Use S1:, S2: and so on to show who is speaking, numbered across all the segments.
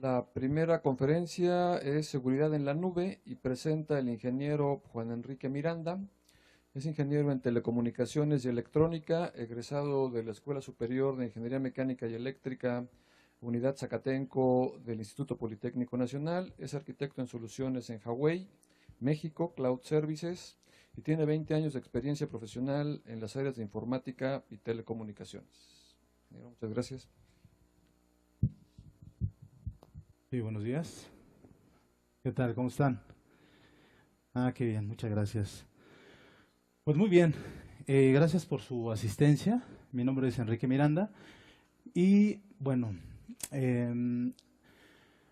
S1: La primera conferencia es Seguridad en la Nube y presenta el ingeniero Juan Enrique Miranda. Es ingeniero en telecomunicaciones y electrónica, egresado de la Escuela Superior de Ingeniería Mecánica y Eléctrica, Unidad Zacatenco del Instituto Politécnico Nacional. Es arquitecto en soluciones en Huawei, México, Cloud Services, y tiene 20 años de experiencia profesional en las áreas de informática y telecomunicaciones. Muchas gracias.
S2: Sí, buenos días. ¿Qué tal? ¿Cómo están? Qué bien, muchas gracias. Pues muy bien, gracias por su asistencia. Mi nombre es Enrique Miranda y bueno,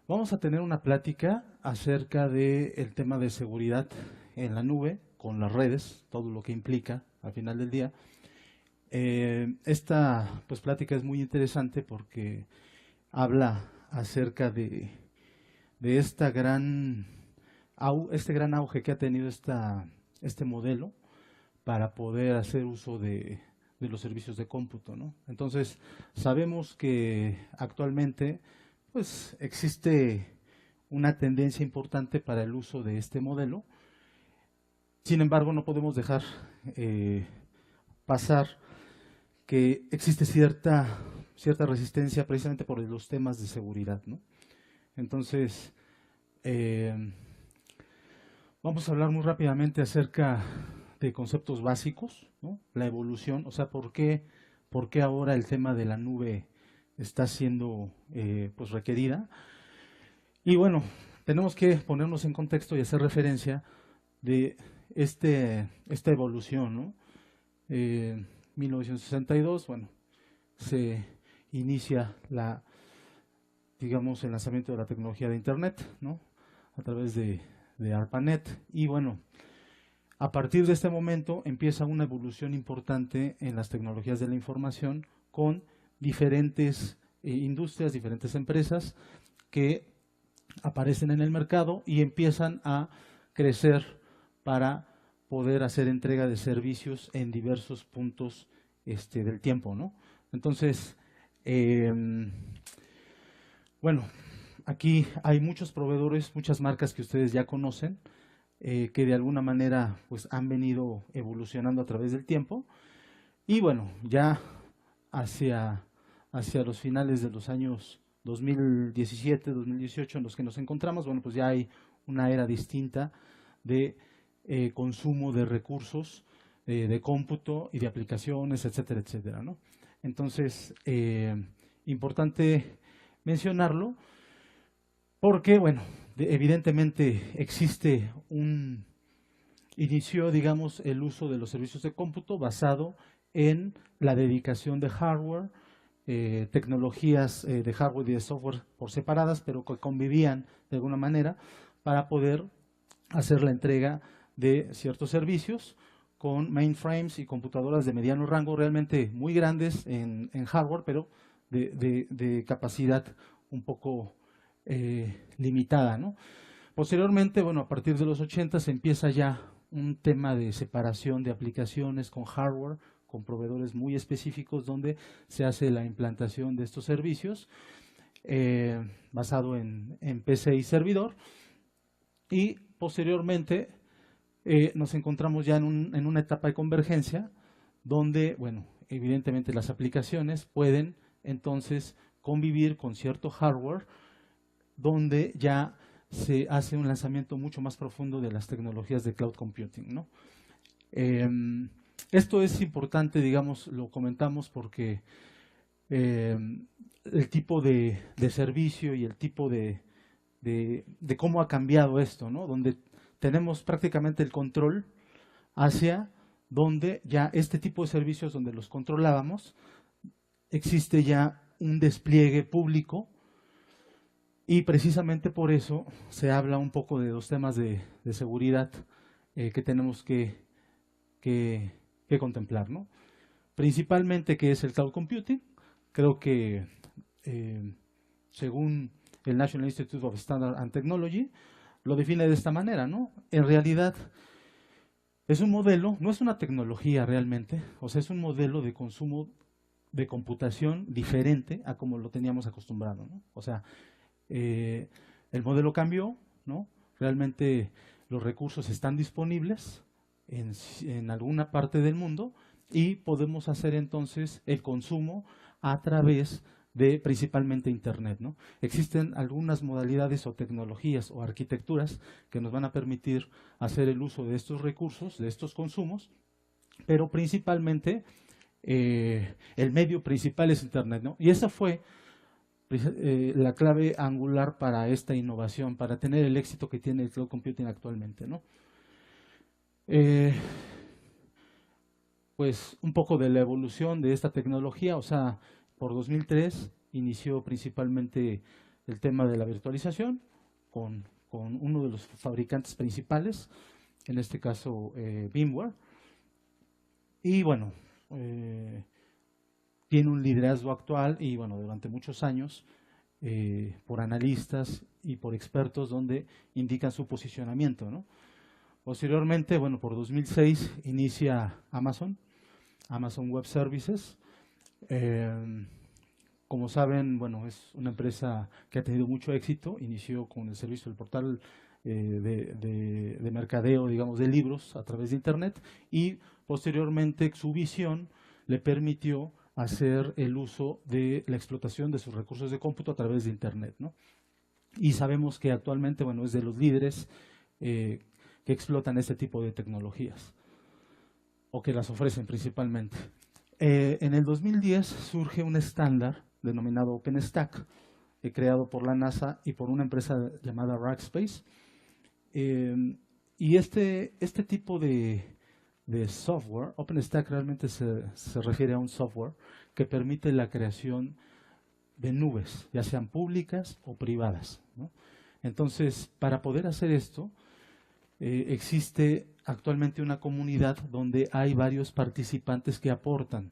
S2: vamos a tener una plática acerca del tema de seguridad en la nube, con las redes, todo lo que implica al final del día. Esta plática es muy interesante porque habla acerca de este gran auge que ha tenido este modelo para poder hacer uso de los servicios de cómputo, ¿no? Entonces, sabemos que actualmente pues existe una tendencia importante para el uso de este modelo. Sin embargo, no podemos dejar pasar que existe cierta resistencia precisamente por los temas de seguridad, ¿no? Entonces, vamos a hablar muy rápidamente acerca de conceptos básicos, ¿no? La evolución, o sea, ¿por qué ahora el tema de la nube está siendo pues requerida? Y bueno, tenemos que ponernos en contexto y hacer referencia de esta evolución, ¿no? 1962, bueno, se inicia digamos, el lanzamiento de la tecnología de Internet, ¿no? A través de ARPANET. Y bueno, a partir de este momento empieza una evolución importante en las tecnologías de la información con diferentes industrias, diferentes empresas que aparecen en el mercado y empiezan a crecer para poder hacer entrega de servicios en diversos puntos del tiempo, ¿no? Entonces, bueno, aquí hay muchos proveedores, muchas marcas que ustedes ya conocen, que de alguna manera pues han venido evolucionando a través del tiempo. Y bueno, ya hacia los finales de los años 2017, 2018 en los que nos encontramos, bueno, pues ya hay una era distinta de consumo de recursos, de cómputo y de aplicaciones, etcétera, etcétera, ¿no? Entonces, importante mencionarlo porque, bueno, evidentemente existe inició, digamos, el uso de los servicios de cómputo basado en la dedicación de hardware, tecnologías de hardware y de software por separadas, pero que convivían de alguna manera para poder hacer la entrega de ciertos servicios con mainframes y computadoras de mediano rango, realmente muy grandes en hardware, pero de capacidad un poco limitada, ¿no? Posteriormente, bueno, a partir de los 80 se empieza ya un tema de separación de aplicaciones con hardware, con proveedores muy específicos donde se hace la implantación de estos servicios basado en PC y servidor. Y posteriormente nos encontramos ya en una etapa de convergencia donde, bueno, evidentemente las aplicaciones pueden entonces convivir con cierto hardware donde ya se hace un lanzamiento mucho más profundo de las tecnologías de cloud computing, ¿no? Esto es importante, digamos, lo comentamos porque el tipo de servicio y el tipo de cómo ha cambiado esto, ¿no? Donde tenemos prácticamente el control hacia donde ya este tipo de servicios donde los controlábamos, existe ya un despliegue público y precisamente por eso se habla un poco de los temas de seguridad que tenemos que contemplar, ¿no? Principalmente que es el cloud computing. Creo que según el National Institute of Standards and Technology lo define de esta manera, ¿no? En realidad es un modelo, no es una tecnología realmente, o sea, es un modelo de consumo de computación diferente a como lo teníamos acostumbrado, ¿no? O sea, el modelo cambió, ¿no? Realmente los recursos están disponibles en alguna parte del mundo y podemos hacer entonces el consumo a través de principalmente Internet, ¿no? Existen algunas modalidades o tecnologías o arquitecturas que nos van a permitir hacer el uso de estos recursos, de estos consumos, pero principalmente el medio principal es Internet, ¿no? Y esa fue la clave angular para esta innovación, para tener el éxito que tiene el cloud computing actualmente, ¿no? Pues un poco de la evolución de esta tecnología, o sea, por 2003 inició principalmente el tema de la virtualización con uno de los fabricantes principales, en este caso VMware, y bueno, tiene un liderazgo actual y bueno, durante muchos años por analistas y por expertos donde indican su posicionamiento, ¿no? Posteriormente, bueno, por 2006 inicia Amazon Web Services. Como saben, bueno, es una empresa que ha tenido mucho éxito. Inició con el servicio del portal de mercadeo, digamos, de libros a través de Internet y posteriormente su visión le permitió hacer el uso de la explotación de sus recursos de cómputo a través de Internet, ¿no? Y sabemos que actualmente, bueno, es de los líderes que explotan este tipo de tecnologías o que las ofrecen principalmente. En el 2010 surge un estándar denominado OpenStack, creado por la NASA y por una empresa llamada Rackspace. Y este tipo de software, OpenStack realmente se refiere a un software que permite la creación de nubes, ya sean públicas o privadas, ¿no? Entonces, para poder hacer esto, existe actualmente una comunidad donde hay varios participantes que aportan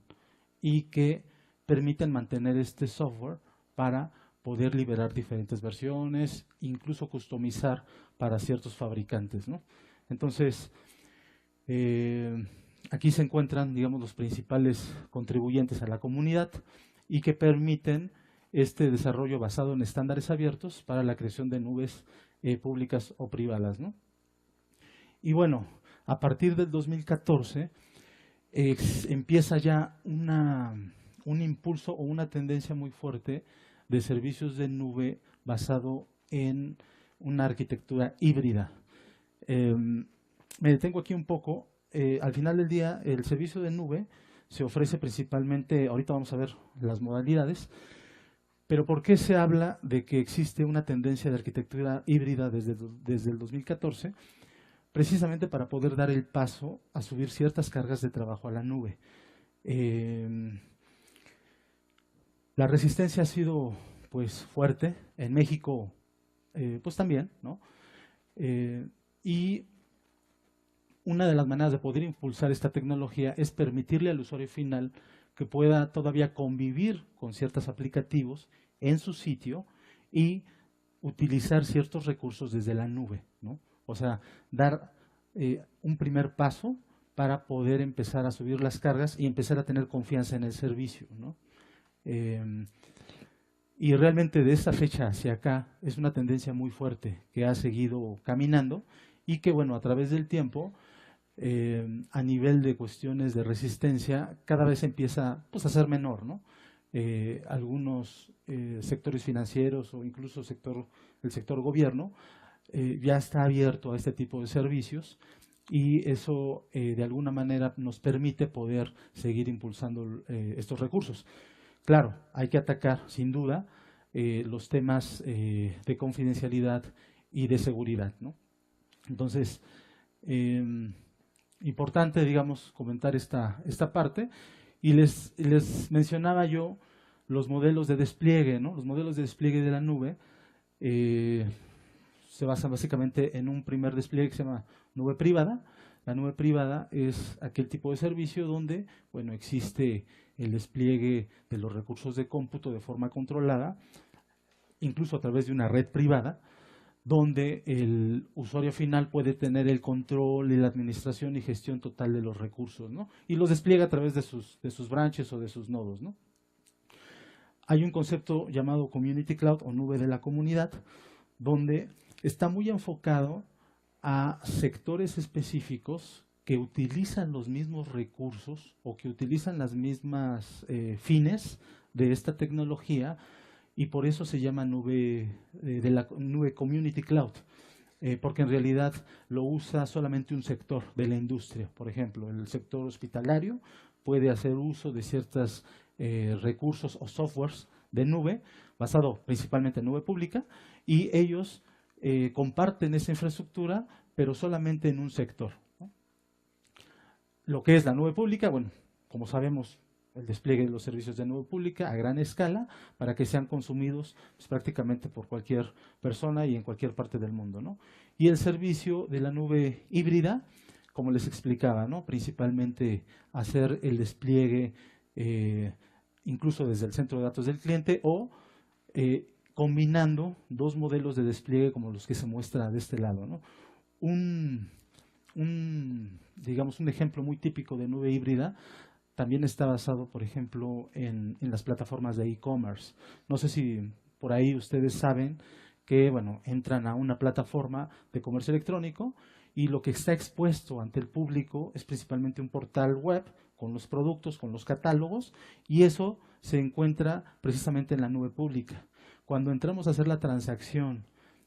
S2: y que permiten mantener este software para poder liberar diferentes versiones, incluso customizar para ciertos fabricantes, ¿no? Entonces, aquí se encuentran, digamos, los principales contribuyentes a la comunidad y que permiten este desarrollo basado en estándares abiertos para la creación de nubes públicas o privadas, ¿no? Y bueno, a partir del 2014 empieza ya un impulso o una tendencia muy fuerte de servicios de nube basado en una arquitectura híbrida. Me detengo aquí un poco. Al final del día, el servicio de nube se ofrece principalmente, ahorita vamos a ver las modalidades, pero ¿por qué se habla de que existe una tendencia de arquitectura híbrida desde el 2014? Precisamente para poder dar el paso a subir ciertas cargas de trabajo a la nube. La resistencia ha sido pues fuerte, en México pues también, ¿no? Y una de las maneras de poder impulsar esta tecnología es permitirle al usuario final que pueda todavía convivir con ciertos aplicativos en su sitio y utilizar ciertos recursos desde la nube, ¿no? O sea, dar un primer paso para poder empezar a subir las cargas y empezar a tener confianza en el servicio, ¿no? Y realmente de esa fecha hacia acá es una tendencia muy fuerte que ha seguido caminando y que, bueno, a través del tiempo, a nivel de cuestiones de resistencia, cada vez empieza pues, a ser menor, ¿no? Algunos sectores financieros o incluso el sector gobierno ya está abierto a este tipo de servicios y eso de alguna manera nos permite poder seguir impulsando estos recursos. Claro, hay que atacar sin duda los temas de confidencialidad y de seguridad, ¿no? Entonces, importante, digamos, comentar esta parte. Y les mencionaba yo los modelos de despliegue, ¿no? Los modelos de despliegue de la nube se basan básicamente en un primer despliegue que se llama nube privada. La nube privada es aquel tipo de servicio donde, bueno, existe el despliegue de los recursos de cómputo de forma controlada, incluso a través de una red privada, donde el usuario final puede tener el control y la administración y gestión total de los recursos, ¿no? Y los despliega a través de sus branches o de sus nodos, ¿no? hay un concepto llamado Community Cloud o nube de la comunidad, donde está muy enfocado a sectores específicos que utilizan los mismos recursos o que utilizan las mismas fines de esta tecnología, y por eso se llama nube de la nube Community Cloud, porque en realidad lo usa solamente un sector de la industria. Por ejemplo, el sector hospitalario puede hacer uso de ciertos recursos o softwares de nube, basado principalmente en nube pública, y ellos comparten esa infraestructura, pero solamente en un sector, ¿no? Lo que es la nube pública, bueno, como sabemos, el despliegue de los servicios de nube pública a gran escala para que sean consumidos pues, prácticamente por cualquier persona y en cualquier parte del mundo, ¿no? Y el servicio de la nube híbrida, como les explicaba, ¿no? Principalmente hacer el despliegue incluso desde el centro de datos del cliente o combinando dos modelos de despliegue como los que se muestra de este lado, ¿no? Digamos, un ejemplo muy típico de nube híbrida también está basado, por ejemplo, en las plataformas de e-commerce. No sé si por ahí ustedes saben que, bueno, entran a una plataforma de comercio electrónico y lo que está expuesto ante el público es principalmente un portal web con los productos, con los catálogos, y eso se encuentra precisamente en la nube pública. Cuando entramos a hacer la transacción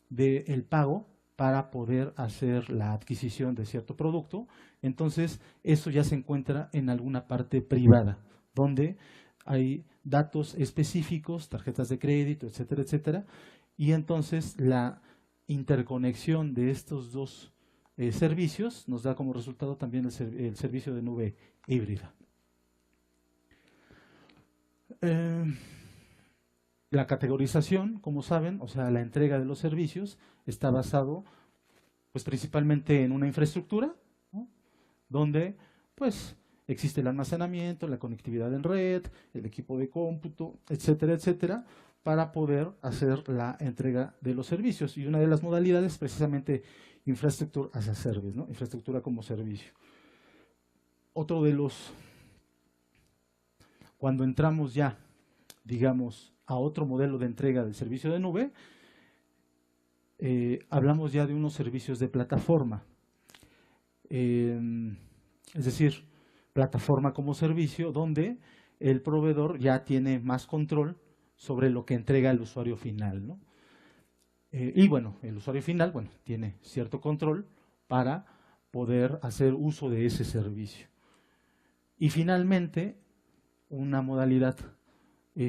S2: del pago para poder hacer la adquisición de cierto producto, entonces eso ya se encuentra en alguna parte privada, donde hay datos específicos, tarjetas de crédito, etcétera, etcétera, y entonces la interconexión de estos dos servicios nos da como resultado también el servicio de nube híbrida. La categorización, como saben, o sea, la entrega de los servicios, está basado pues principalmente en una infraestructura, ¿no? Donde pues existe el almacenamiento, la conectividad en red, el equipo de cómputo, etcétera, etcétera, para poder hacer la entrega de los servicios. Y una de las modalidades es precisamente infrastructure as a service, ¿no? Infraestructura como servicio. Otro de los, cuando entramos ya, digamos, a otro modelo de entrega del servicio de nube, hablamos ya de unos servicios de plataforma. Es decir, plataforma como servicio, donde el proveedor ya tiene más control sobre lo que entrega el usuario final, ¿no? Y bueno, el usuario final, bueno, tiene cierto control para poder hacer uso de ese servicio. Y finalmente, una modalidad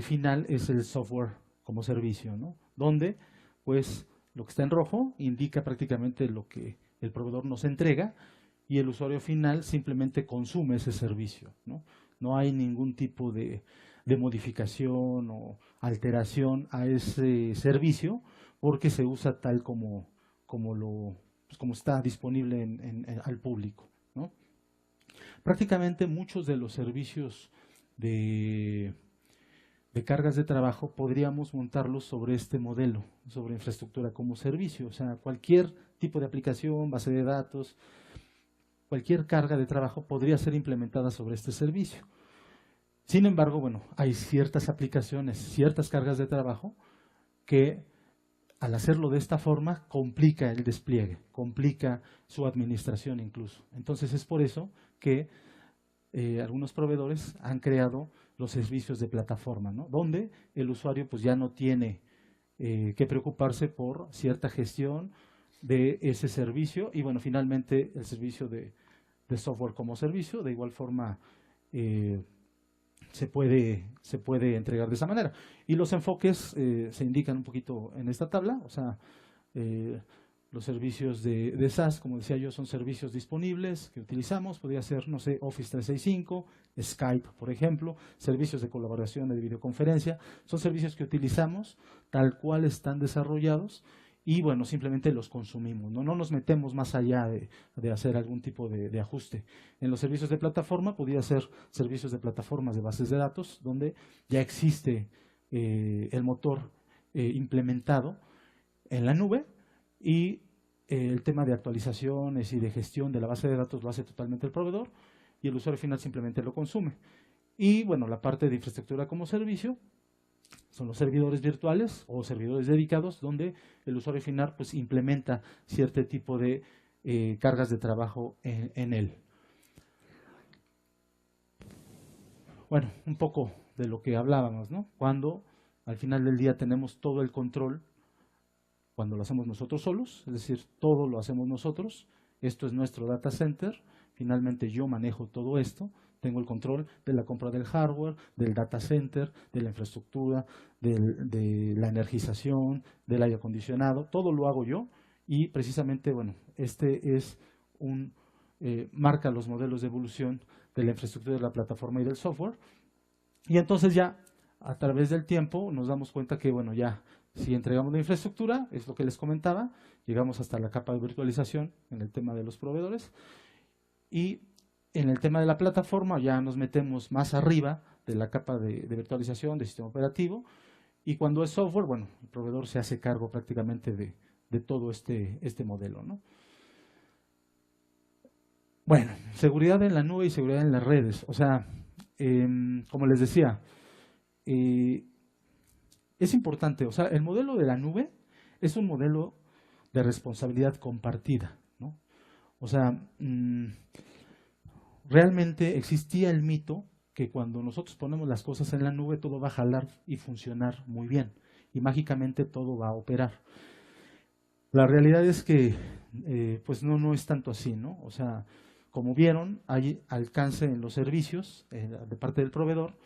S2: final es el software como servicio, ¿no? Donde, pues, lo que está en rojo indica prácticamente lo que el proveedor nos entrega y el usuario final simplemente consume ese servicio, ¿no? No hay ningún tipo de modificación o alteración a ese servicio porque se usa tal como está disponible al público, ¿no? Prácticamente muchos de los servicios de cargas de trabajo podríamos montarlos sobre este modelo, sobre infraestructura como servicio. O sea, cualquier tipo de aplicación, base de datos, cualquier carga de trabajo podría ser implementada sobre este servicio. Sin embargo, bueno, hay ciertas aplicaciones, ciertas cargas de trabajo que al hacerlo de esta forma complica el despliegue, complica su administración incluso. Entonces es por eso que algunos proveedores han creado los servicios de plataforma, ¿no? Donde el usuario pues ya no tiene que preocuparse por cierta gestión de ese servicio y bueno, finalmente el servicio de software como servicio, de igual forma se puede entregar de esa manera. Y los enfoques se indican un poquito en esta tabla, o sea, los servicios de SaaS, como decía yo, son servicios disponibles que utilizamos. Podría ser, no sé, Office 365, Skype, por ejemplo, servicios de colaboración, de videoconferencia. Son servicios que utilizamos tal cual están desarrollados y, bueno, simplemente los consumimos. No nos metemos más allá de hacer algún tipo de ajuste. En los servicios de plataforma, podría ser servicios de plataformas de bases de datos, donde ya existe el motor implementado en la nube, y el tema de actualizaciones y de gestión de la base de datos lo hace totalmente el proveedor y el usuario final simplemente lo consume. Y bueno, la parte de infraestructura como servicio son los servidores virtuales o servidores dedicados, donde el usuario final pues implementa cierto tipo de cargas de trabajo en él. Bueno, un poco de lo que hablábamos, ¿no? Cuando al final del día tenemos todo el control, cuando lo hacemos nosotros solos, es decir, todo lo hacemos nosotros, esto es nuestro data center, finalmente yo manejo todo esto, tengo el control de la compra del hardware, del data center, de la infraestructura, de la energización, del aire acondicionado, todo lo hago yo y precisamente, bueno, este es marca los modelos de evolución de la infraestructura de la plataforma y del software. Y entonces ya a través del tiempo nos damos cuenta que, bueno, ya si entregamos la infraestructura, es lo que les comentaba, llegamos hasta la capa de virtualización en el tema de los proveedores y en el tema de la plataforma ya nos metemos más arriba de la capa de virtualización, de sistema operativo, y cuando es software, bueno, el proveedor se hace cargo prácticamente de todo este modelo, ¿no? Bueno, seguridad en la nube y seguridad en las redes. O sea, como les decía, es importante, o sea, el modelo de la nube es un modelo de responsabilidad compartida, ¿no? O sea, realmente existía el mito que cuando nosotros ponemos las cosas en la nube todo va a jalar y funcionar muy bien y mágicamente todo va a operar. La realidad es que pues no es tanto así, ¿no? O sea, como vieron, hay alcance en los servicios de parte del proveedor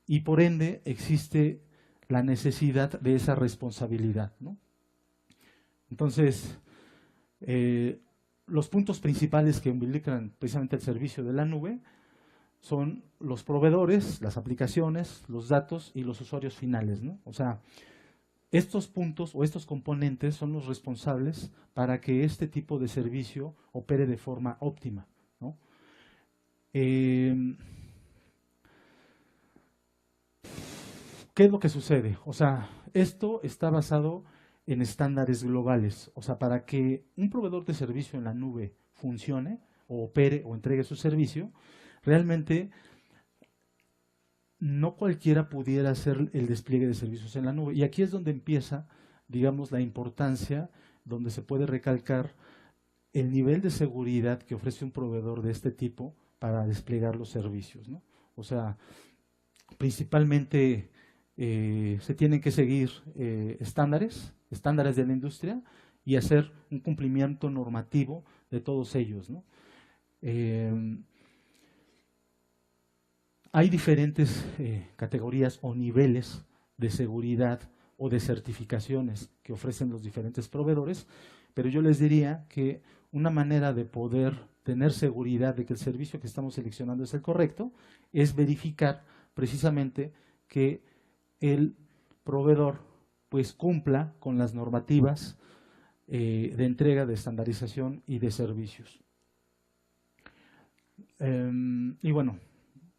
S2: y por ende existe la necesidad de esa responsabilidad, ¿no? Entonces, los puntos principales que involucran precisamente el servicio de la nube son los proveedores, las aplicaciones, los datos y los usuarios finales, ¿no? O sea, estos puntos o estos componentes son los responsables para que este tipo de servicio opere de forma óptima, ¿no? ¿Qué es lo que sucede? O sea, esto está basado en estándares globales. O sea, para que un proveedor de servicio en la nube funcione o opere o entregue su servicio, realmente no cualquiera pudiera hacer el despliegue de servicios en la nube. Y aquí es donde empieza, digamos, la importancia, donde se puede recalcar el nivel de seguridad que ofrece un proveedor de este tipo para desplegar los servicios, ¿no? O sea, principalmente se tienen que seguir estándares de la industria y hacer un cumplimiento normativo de todos ellos, ¿no? Hay diferentes categorías o niveles de seguridad o de certificaciones que ofrecen los diferentes proveedores, pero yo les diría que una manera de poder tener seguridad de que el servicio que estamos seleccionando es el correcto es verificar precisamente que el proveedor pues cumpla con las normativas de entrega, de estandarización y de servicios. Y bueno,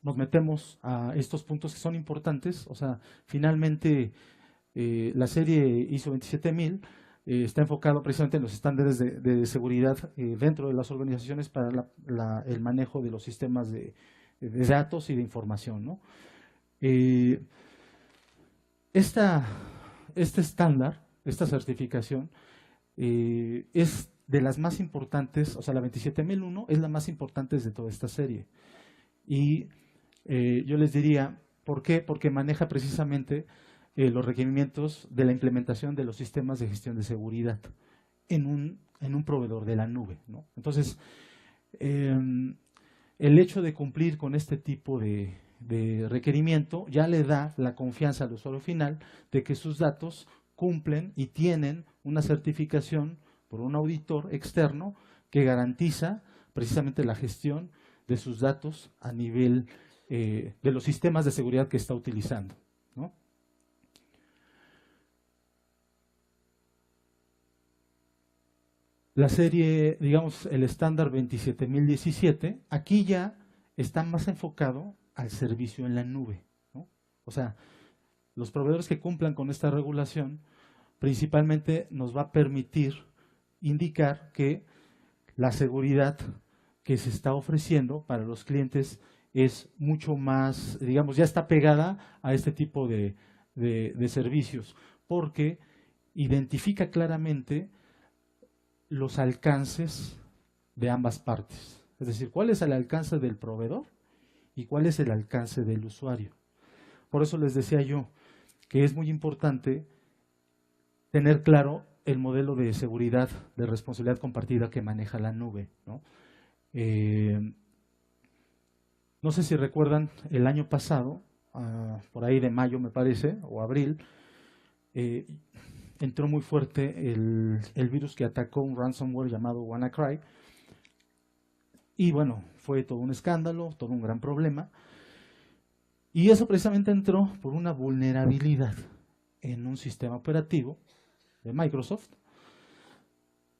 S2: nos metemos a estos puntos que son importantes. O sea, finalmente la serie ISO 27000 está enfocado precisamente en los estándares de seguridad dentro de las organizaciones para el manejo de los sistemas de datos y de información, ¿no? Este estándar, esta certificación, es de las más importantes. O sea, la 27001 es la más importante de toda esta serie. Y yo les diría, ¿por qué? Porque maneja precisamente los requerimientos de la implementación de los sistemas de gestión de seguridad en un proveedor de la nube, ¿no? Entonces, el hecho de cumplir con este tipo de requerimiento ya le da la confianza al usuario final de que sus datos cumplen y tienen una certificación por un auditor externo que garantiza precisamente la gestión de sus datos a nivel de los sistemas de seguridad que está utilizando, ¿no? La serie, digamos, el estándar 27017, aquí ya está más enfocado al servicio en la nube, ¿no? O sea, los proveedores que cumplan con esta regulación principalmente nos va a permitir indicar que la seguridad que se está ofreciendo para los clientes es mucho más, digamos, ya está pegada a este tipo de de servicios, porque identifica claramente los alcances de ambas partes. Es decir, cuál es el alcance del proveedor y cuál es el alcance del usuario. Por eso les decía yo que es muy importante tener claro el modelo de seguridad de responsabilidad compartida que maneja la nube, ¿no? No sé si recuerdan, el año pasado, por ahí de mayo me parece, o abril, entró muy fuerte el virus que atacó un ransomware llamado WannaCry. Y bueno, fue todo un escándalo, todo un gran problema. Y eso precisamente entró por una vulnerabilidad en un sistema operativo de Microsoft,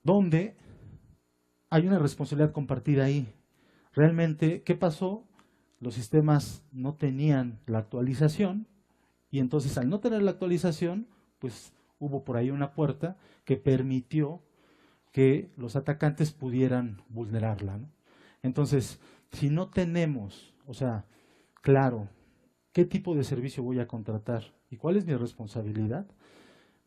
S2: donde hay una responsabilidad compartida ahí. Realmente, ¿qué pasó? Los sistemas no tenían la actualización y entonces al no tener la actualización, pues hubo por ahí una puerta que permitió que los atacantes pudieran vulnerarla, ¿no? Entonces, si no tenemos, o sea, claro, qué tipo de servicio voy a contratar y cuál es mi responsabilidad,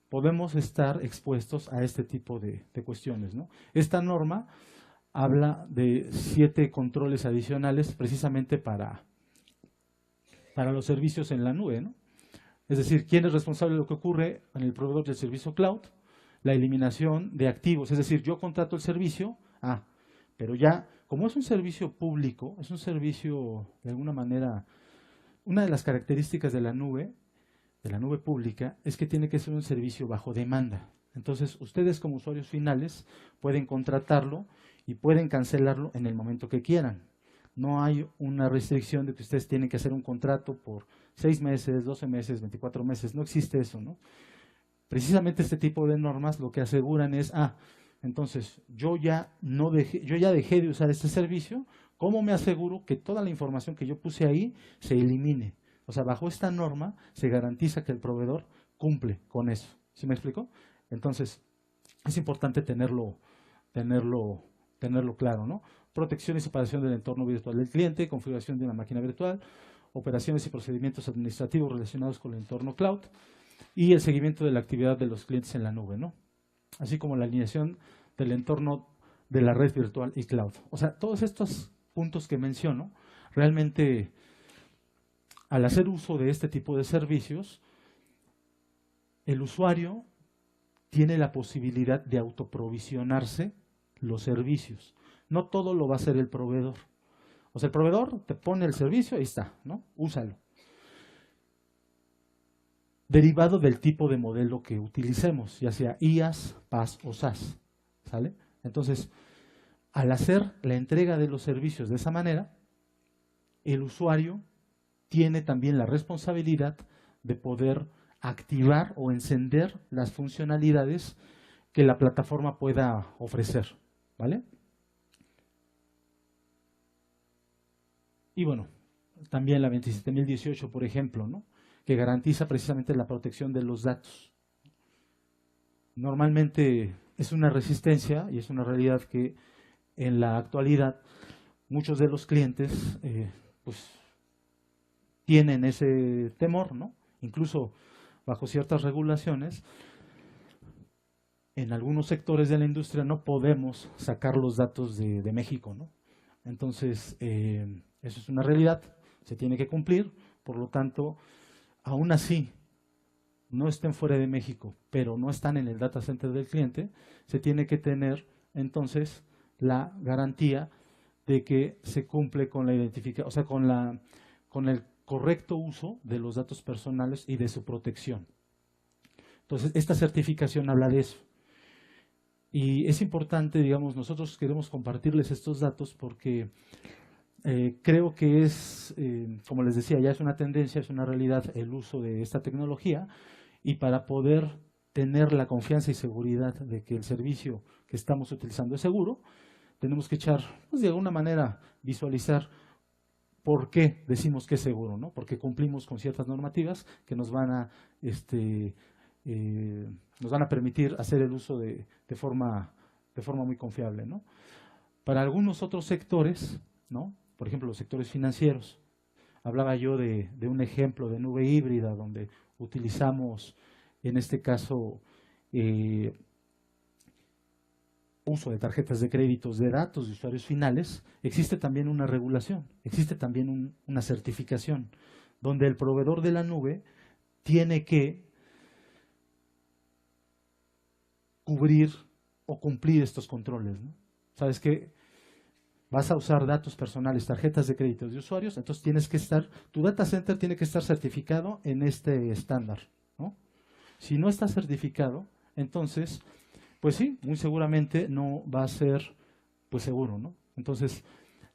S2: podemos estar expuestos a este tipo de cuestiones, ¿no? Esta norma habla de 7 controles adicionales precisamente para los servicios en la nube, ¿no? Es decir, ¿quién es responsable de lo que ocurre en el proveedor del servicio cloud? La eliminación de activos, es decir, yo contrato el servicio, pero ya, como es un servicio público, es un servicio de alguna manera, una de las características de la nube pública, es que tiene que ser un servicio bajo demanda. Entonces, ustedes como usuarios finales pueden contratarlo y pueden cancelarlo en el momento que quieran. No hay una restricción de que ustedes tienen que hacer un contrato por 6 meses, 12 meses, 24 meses. No existe eso, ¿no? Precisamente este tipo de normas lo que aseguran es, entonces yo ya dejé de usar este servicio, ¿cómo me aseguro que toda la información que yo puse ahí se elimine? O sea, bajo esta norma se garantiza que el proveedor cumple con eso. ¿Sí me explico? Entonces, es importante tenerlo claro, ¿no? Protección y separación del entorno virtual del cliente, configuración de una máquina virtual, operaciones y procedimientos administrativos relacionados con el entorno cloud y el seguimiento de la actividad de los clientes en la nube, ¿no? Así como la alineación del entorno de la red virtual y cloud. O sea, todos estos puntos que menciono, realmente al hacer uso de este tipo de servicios, el usuario tiene la posibilidad de autoprovisionarse los servicios. No todo lo va a hacer el proveedor. O sea, el proveedor te pone el servicio, ahí está, ¿no? Úsalo. Derivado del tipo de modelo que utilicemos, ya sea IaaS, PaaS o SaaS, ¿sale? Entonces, al hacer la entrega de los servicios de esa manera, el usuario tiene también la responsabilidad de poder activar o encender las funcionalidades que la plataforma pueda ofrecer, ¿vale? Y bueno, también la 27018, por ejemplo, ¿no? Que garantiza precisamente la protección de los datos. Normalmente es una resistencia y es una realidad que en la actualidad muchos de los clientes pues tienen ese temor, ¿no? Incluso bajo ciertas regulaciones, en algunos sectores de la industria no podemos sacar los datos de México, ¿no? Entonces, eso es una realidad, se tiene que cumplir, por lo tanto, aún así, no estén fuera de México, pero no están en el data center del cliente, se tiene que tener entonces la garantía de que se cumple con la identificación, o sea, con el correcto uso de los datos personales y de su protección. Entonces, esta certificación habla de eso. Y es importante, digamos, nosotros queremos compartirles estos datos porque creo que es, como les decía, ya es una tendencia, es una realidad el uso de esta tecnología, y para poder tener la confianza y seguridad de que el servicio que estamos utilizando es seguro, tenemos que echar, pues de alguna manera, visualizar por qué decimos que es seguro, ¿no? Porque cumplimos con ciertas normativas que nos van a permitir hacer el uso de forma muy confiable, ¿no? Para algunos otros sectores, ¿no? Por ejemplo, los sectores financieros. Hablaba yo de un ejemplo de nube híbrida donde utilizamos, en este caso, uso de tarjetas de créditos de datos de usuarios finales, existe también una regulación, existe también una certificación, donde el proveedor de la nube tiene que cubrir o cumplir estos controles, ¿no? Sabes que vas a usar datos personales, tarjetas de créditos de usuarios, entonces tienes que estar, tu data center tiene que estar certificado en este estándar, ¿no? Si no está certificado, entonces, pues sí, muy seguramente no va a ser, pues, seguro, ¿no? Entonces,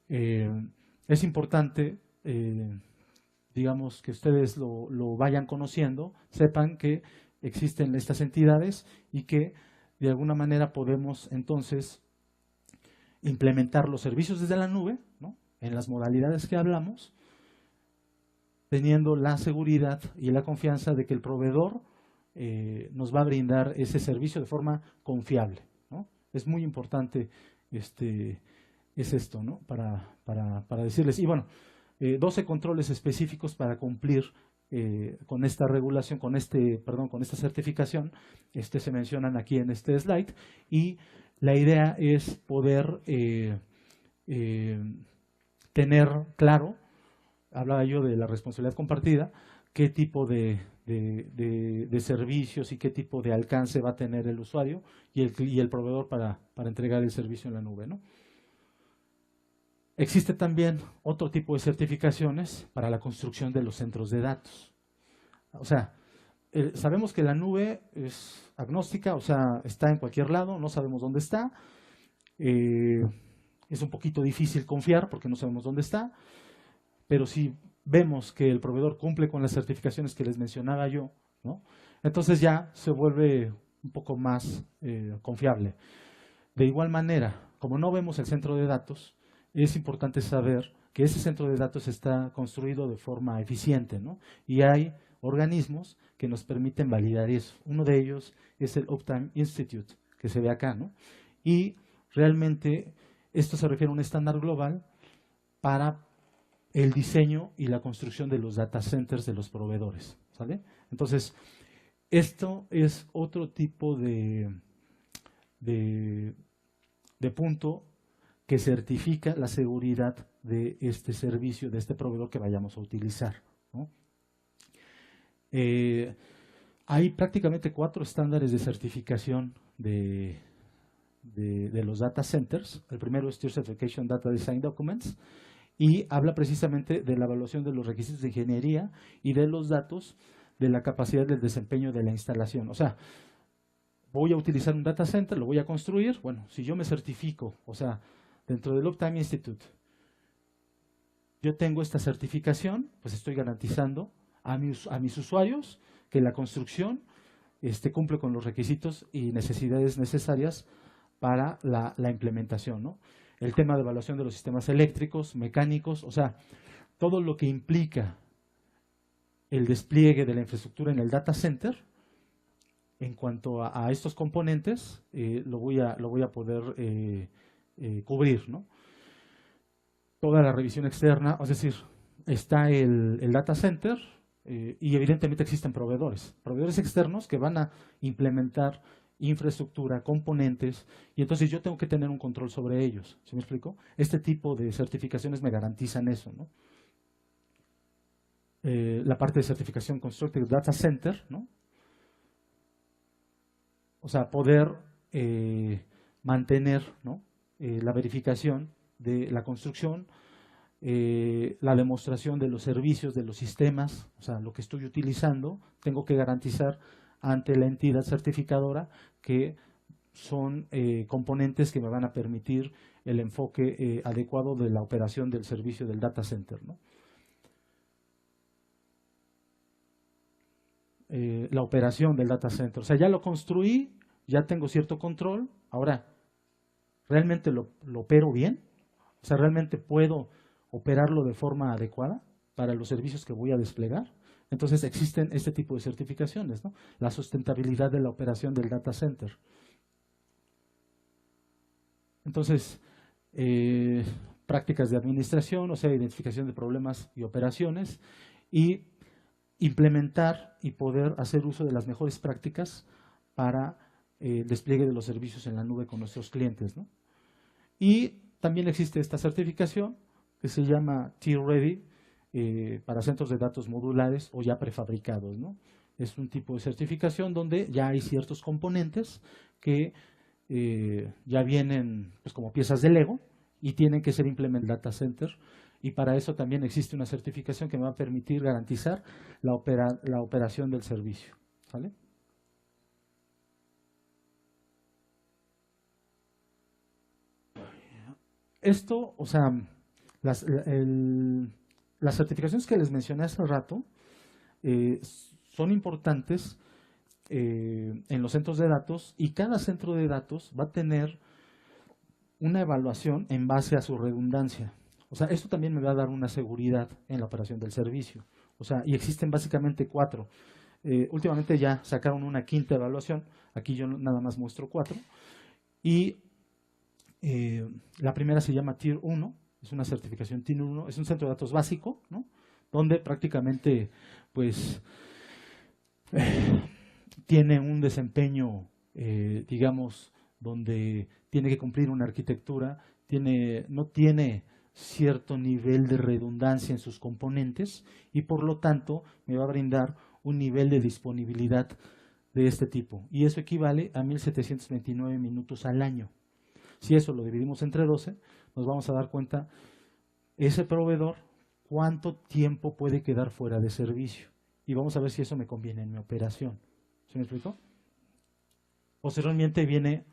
S2: es importante, digamos, que ustedes lo vayan conociendo, sepan que existen estas entidades y que de alguna manera podemos entonces implementar los servicios desde la nube, ¿no?, en las modalidades que hablamos, teniendo la seguridad y la confianza de que el proveedor nos va a brindar ese servicio de forma confiable, ¿no? Es muy importante es esto, ¿no?, para decirles. Y bueno, 12 controles específicos para cumplir con esta regulación, con esta certificación, se mencionan aquí en este slide, y la idea es poder tener claro, hablaba yo de la responsabilidad compartida, qué tipo de servicios y qué tipo de alcance va a tener el usuario y el proveedor para entregar el servicio en la nube, ¿no? Existe también otro tipo de certificaciones para la construcción de los centros de datos. O sea, sabemos que la nube es agnóstica, o sea, está en cualquier lado, no sabemos dónde está. Es un poquito difícil confiar porque no sabemos dónde está, pero si vemos que el proveedor cumple con las certificaciones que les mencionaba yo, ¿no?, entonces ya se vuelve un poco más confiable. De igual manera, como no vemos el centro de datos, es importante saber que ese centro de datos está construido de forma eficiente, ¿no? Y hay organismos que nos permiten validar eso. Uno de ellos es el Uptime Institute, que se ve acá, ¿no? Y realmente esto se refiere a un estándar global para el diseño y la construcción de los data centers de los proveedores, ¿sale? Entonces, esto es otro tipo de punto que certifica la seguridad de este servicio, de este proveedor que vayamos a utilizar, ¿no? Hay prácticamente 4 estándares de certificación de los data centers. El primero es Tier Certification Data Design Documents, y habla precisamente de la evaluación de los requisitos de ingeniería y de los datos de la capacidad del desempeño de la instalación. O sea, voy a utilizar un data center, lo voy a construir. Bueno, si yo me certifico, o sea, dentro del Uptime Institute, yo tengo esta certificación, pues estoy garantizando a mis usuarios que la construcción cumple con los requisitos y necesidades necesarias para la implementación, ¿no? El tema de evaluación de los sistemas eléctricos, mecánicos, o sea, todo lo que implica el despliegue de la infraestructura en el data center, en cuanto a estos componentes, lo voy a poder cubrir, ¿no? Toda la revisión externa, es decir, está el data center y evidentemente existen proveedores externos que van a implementar infraestructura, componentes, y entonces yo tengo que tener un control sobre ellos. ¿Sí me explico? Este tipo de certificaciones me garantizan eso, ¿no? La parte de certificación Constructed Data Center, ¿no? O sea, poder mantener, ¿no?, la verificación de la construcción, la demostración de los servicios, de los sistemas, o sea, lo que estoy utilizando, tengo que garantizar ante la entidad certificadora que son componentes que me van a permitir el enfoque adecuado de la operación del servicio del data center, ¿no? La operación del data center, o sea, ya lo construí, ya tengo cierto control, ahora, ¿realmente lo opero bien? O sea, ¿realmente puedo operarlo de forma adecuada para los servicios que voy a desplegar? Entonces existen este tipo de certificaciones, ¿no? La sustentabilidad de la operación del data center. Entonces, prácticas de administración, o sea, identificación de problemas y operaciones, y implementar y poder hacer uso de las mejores prácticas para el despliegue de los servicios en la nube con nuestros clientes, ¿no? Y también existe esta certificación que se llama Tier Ready para centros de datos modulares o ya prefabricados, ¿no? Es un tipo de certificación donde ya hay ciertos componentes que ya vienen pues, como piezas de Lego y tienen que ser implementados en data center. Y para eso también existe una certificación que me va a permitir garantizar la operación del servicio, ¿vale? Esto, o sea, las certificaciones que les mencioné hace rato son importantes en los centros de datos y cada centro de datos va a tener una evaluación en base a su redundancia. O sea, esto también me va a dar una seguridad en la operación del servicio. O sea, y existen básicamente 4. Últimamente ya sacaron una 5ª evaluación. Aquí yo nada más muestro 4. Y la primera se llama Tier 1. Es una certificación Tier 1. Es un centro de datos básico, ¿no? Donde prácticamente, pues, tiene un desempeño, digamos, donde tiene que cumplir una arquitectura, no tiene cierto nivel de redundancia en sus componentes y por lo tanto me va a brindar un nivel de disponibilidad de este tipo. Y eso equivale a 1.729 minutos al año. Si eso lo dividimos entre 12, nos vamos a dar cuenta, ese proveedor, cuánto tiempo puede quedar fuera de servicio. Y vamos a ver si eso me conviene en mi operación. ¿Se me explicó? Posteriormente viene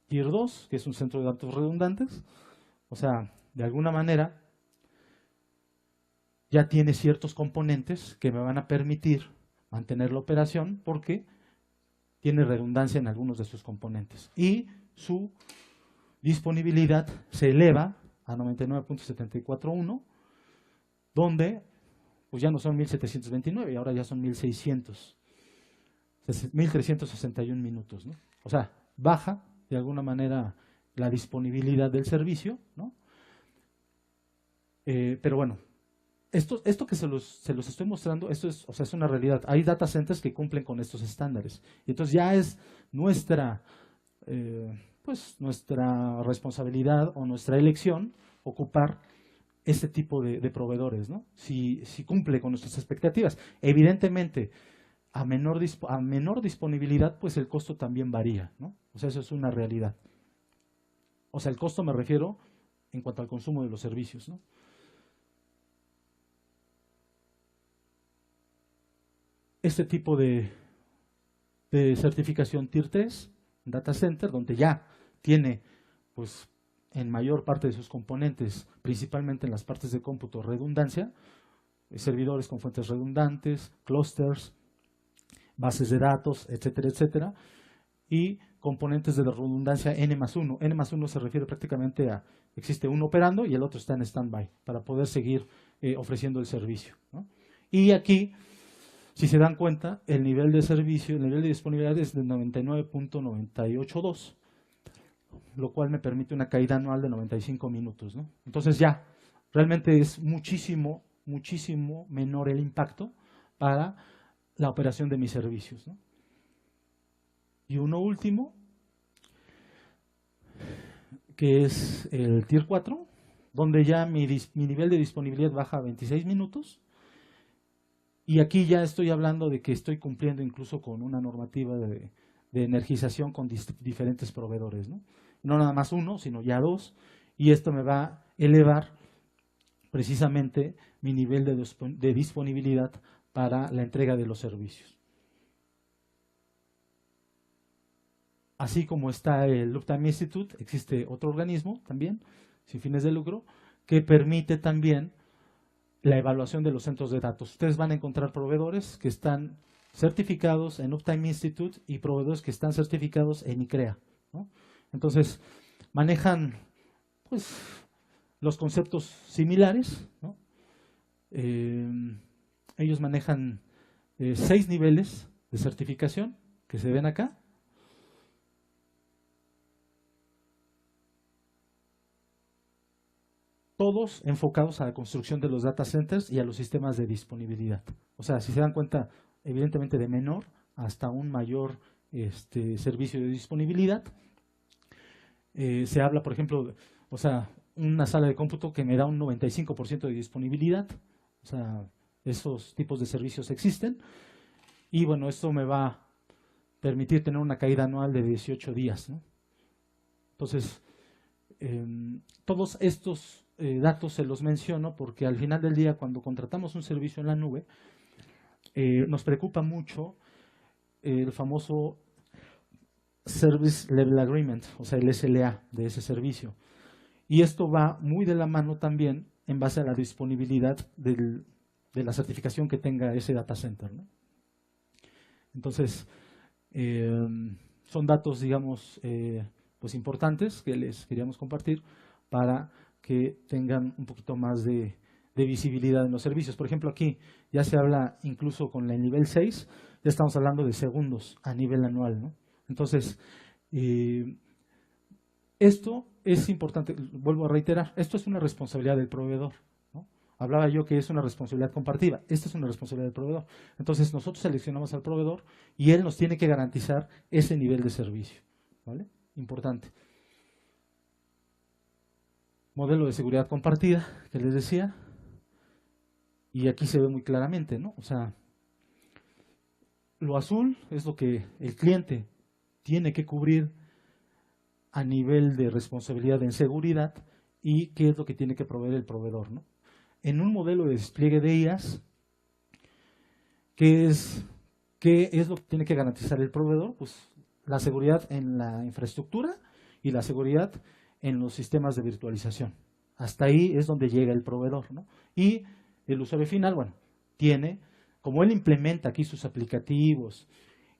S2: Tier 2, que es un centro de datos redundantes. O sea, de alguna manera, ya tiene ciertos componentes que me van a permitir mantener la operación porque tiene redundancia en algunos de sus componentes. Y su disponibilidad se eleva a 99.741, donde pues ya no son 1.729 y ahora ya son 1.361 minutos, ¿no? O sea, baja de alguna manera la disponibilidad del servicio, ¿no? Pero bueno, esto que se los estoy mostrando, esto es, o sea, es una realidad. Hay data centers que cumplen con estos estándares. Y entonces ya es nuestra, pues nuestra responsabilidad o nuestra elección ocupar este tipo de proveedores, ¿no? Si cumple con nuestras expectativas. Evidentemente, a menor disponibilidad, pues el costo también varía, ¿no? O sea, eso es una realidad. O sea, el costo me refiero en cuanto al consumo de los servicios, ¿no? Este tipo de certificación Tier 3, Data Center, donde ya tiene, pues, en mayor parte de sus componentes, principalmente en las partes de cómputo, redundancia, servidores con fuentes redundantes, clusters, bases de datos, etcétera, etcétera, y componentes de redundancia N+1. N+1 se refiere prácticamente a, existe uno operando y el otro está en standby, para poder seguir ofreciendo el servicio, ¿no? Y aquí, si se dan cuenta, el nivel de servicio, el nivel de disponibilidad es de 99.982, lo cual me permite una caída anual de 95 minutos, ¿no? Entonces ya, realmente es muchísimo, muchísimo menor el impacto para la operación de mis servicios, ¿no? Y uno último, que es el Tier 4, donde ya mi nivel de disponibilidad baja a 26 minutos. Y aquí ya estoy hablando de que estoy cumpliendo incluso con una normativa de energización con diferentes proveedores, ¿no? No nada más uno, sino ya 2. Y esto me va a elevar precisamente mi nivel de disponibilidad para la entrega de los servicios. Así como está el Uptime Institute, existe otro organismo también, sin fines de lucro, que permite también la evaluación de los centros de datos. Ustedes van a encontrar proveedores que están certificados en Uptime Institute y proveedores que están certificados en ICREA, ¿no? Entonces, manejan pues, los conceptos similares, ¿no? Ellos manejan 6 niveles de certificación que se ven acá. todos enfocados a la construcción de los data centers y a los sistemas de disponibilidad. O sea, si se dan cuenta, evidentemente de menor hasta un mayor servicio de disponibilidad. Se habla, por ejemplo, o sea, una sala de cómputo que me da un 95% de disponibilidad. O sea, esos tipos de servicios existen. Y bueno, esto me va a permitir tener una caída anual de 18 días, ¿no? Entonces, todos estos datos se los menciono porque al final del día, cuando contratamos un servicio en la nube, nos preocupa mucho el famoso Service Level Agreement, o sea, el SLA de ese servicio. Y esto va muy de la mano también en base a la disponibilidad de la certificación que tenga ese data center, ¿no? Entonces, son datos, digamos, pues importantes que les queríamos compartir para que tengan un poquito más de visibilidad en los servicios. Por ejemplo, aquí ya se habla incluso con el nivel 6, ya estamos hablando de segundos a nivel anual, ¿no? Entonces, esto es importante, vuelvo a reiterar, esto es una responsabilidad del proveedor, ¿no? Hablaba yo que es una responsabilidad compartida, esta es una responsabilidad del proveedor. Entonces, nosotros seleccionamos al proveedor y él nos tiene que garantizar ese nivel de servicio, ¿vale? Importante. Modelo de seguridad compartida, que les decía, y aquí se ve muy claramente, ¿no? O sea, lo azul es lo que el cliente tiene que cubrir a nivel de responsabilidad en seguridad y qué es lo que tiene que proveer el proveedor, ¿no? En un modelo de despliegue de IaaS, ¿qué es lo que tiene que garantizar el proveedor? Pues la seguridad en la infraestructura y la seguridad en los sistemas de virtualización. Hasta ahí es donde llega el proveedor, ¿no? Y el usuario final, bueno, tiene, como él implementa aquí sus aplicativos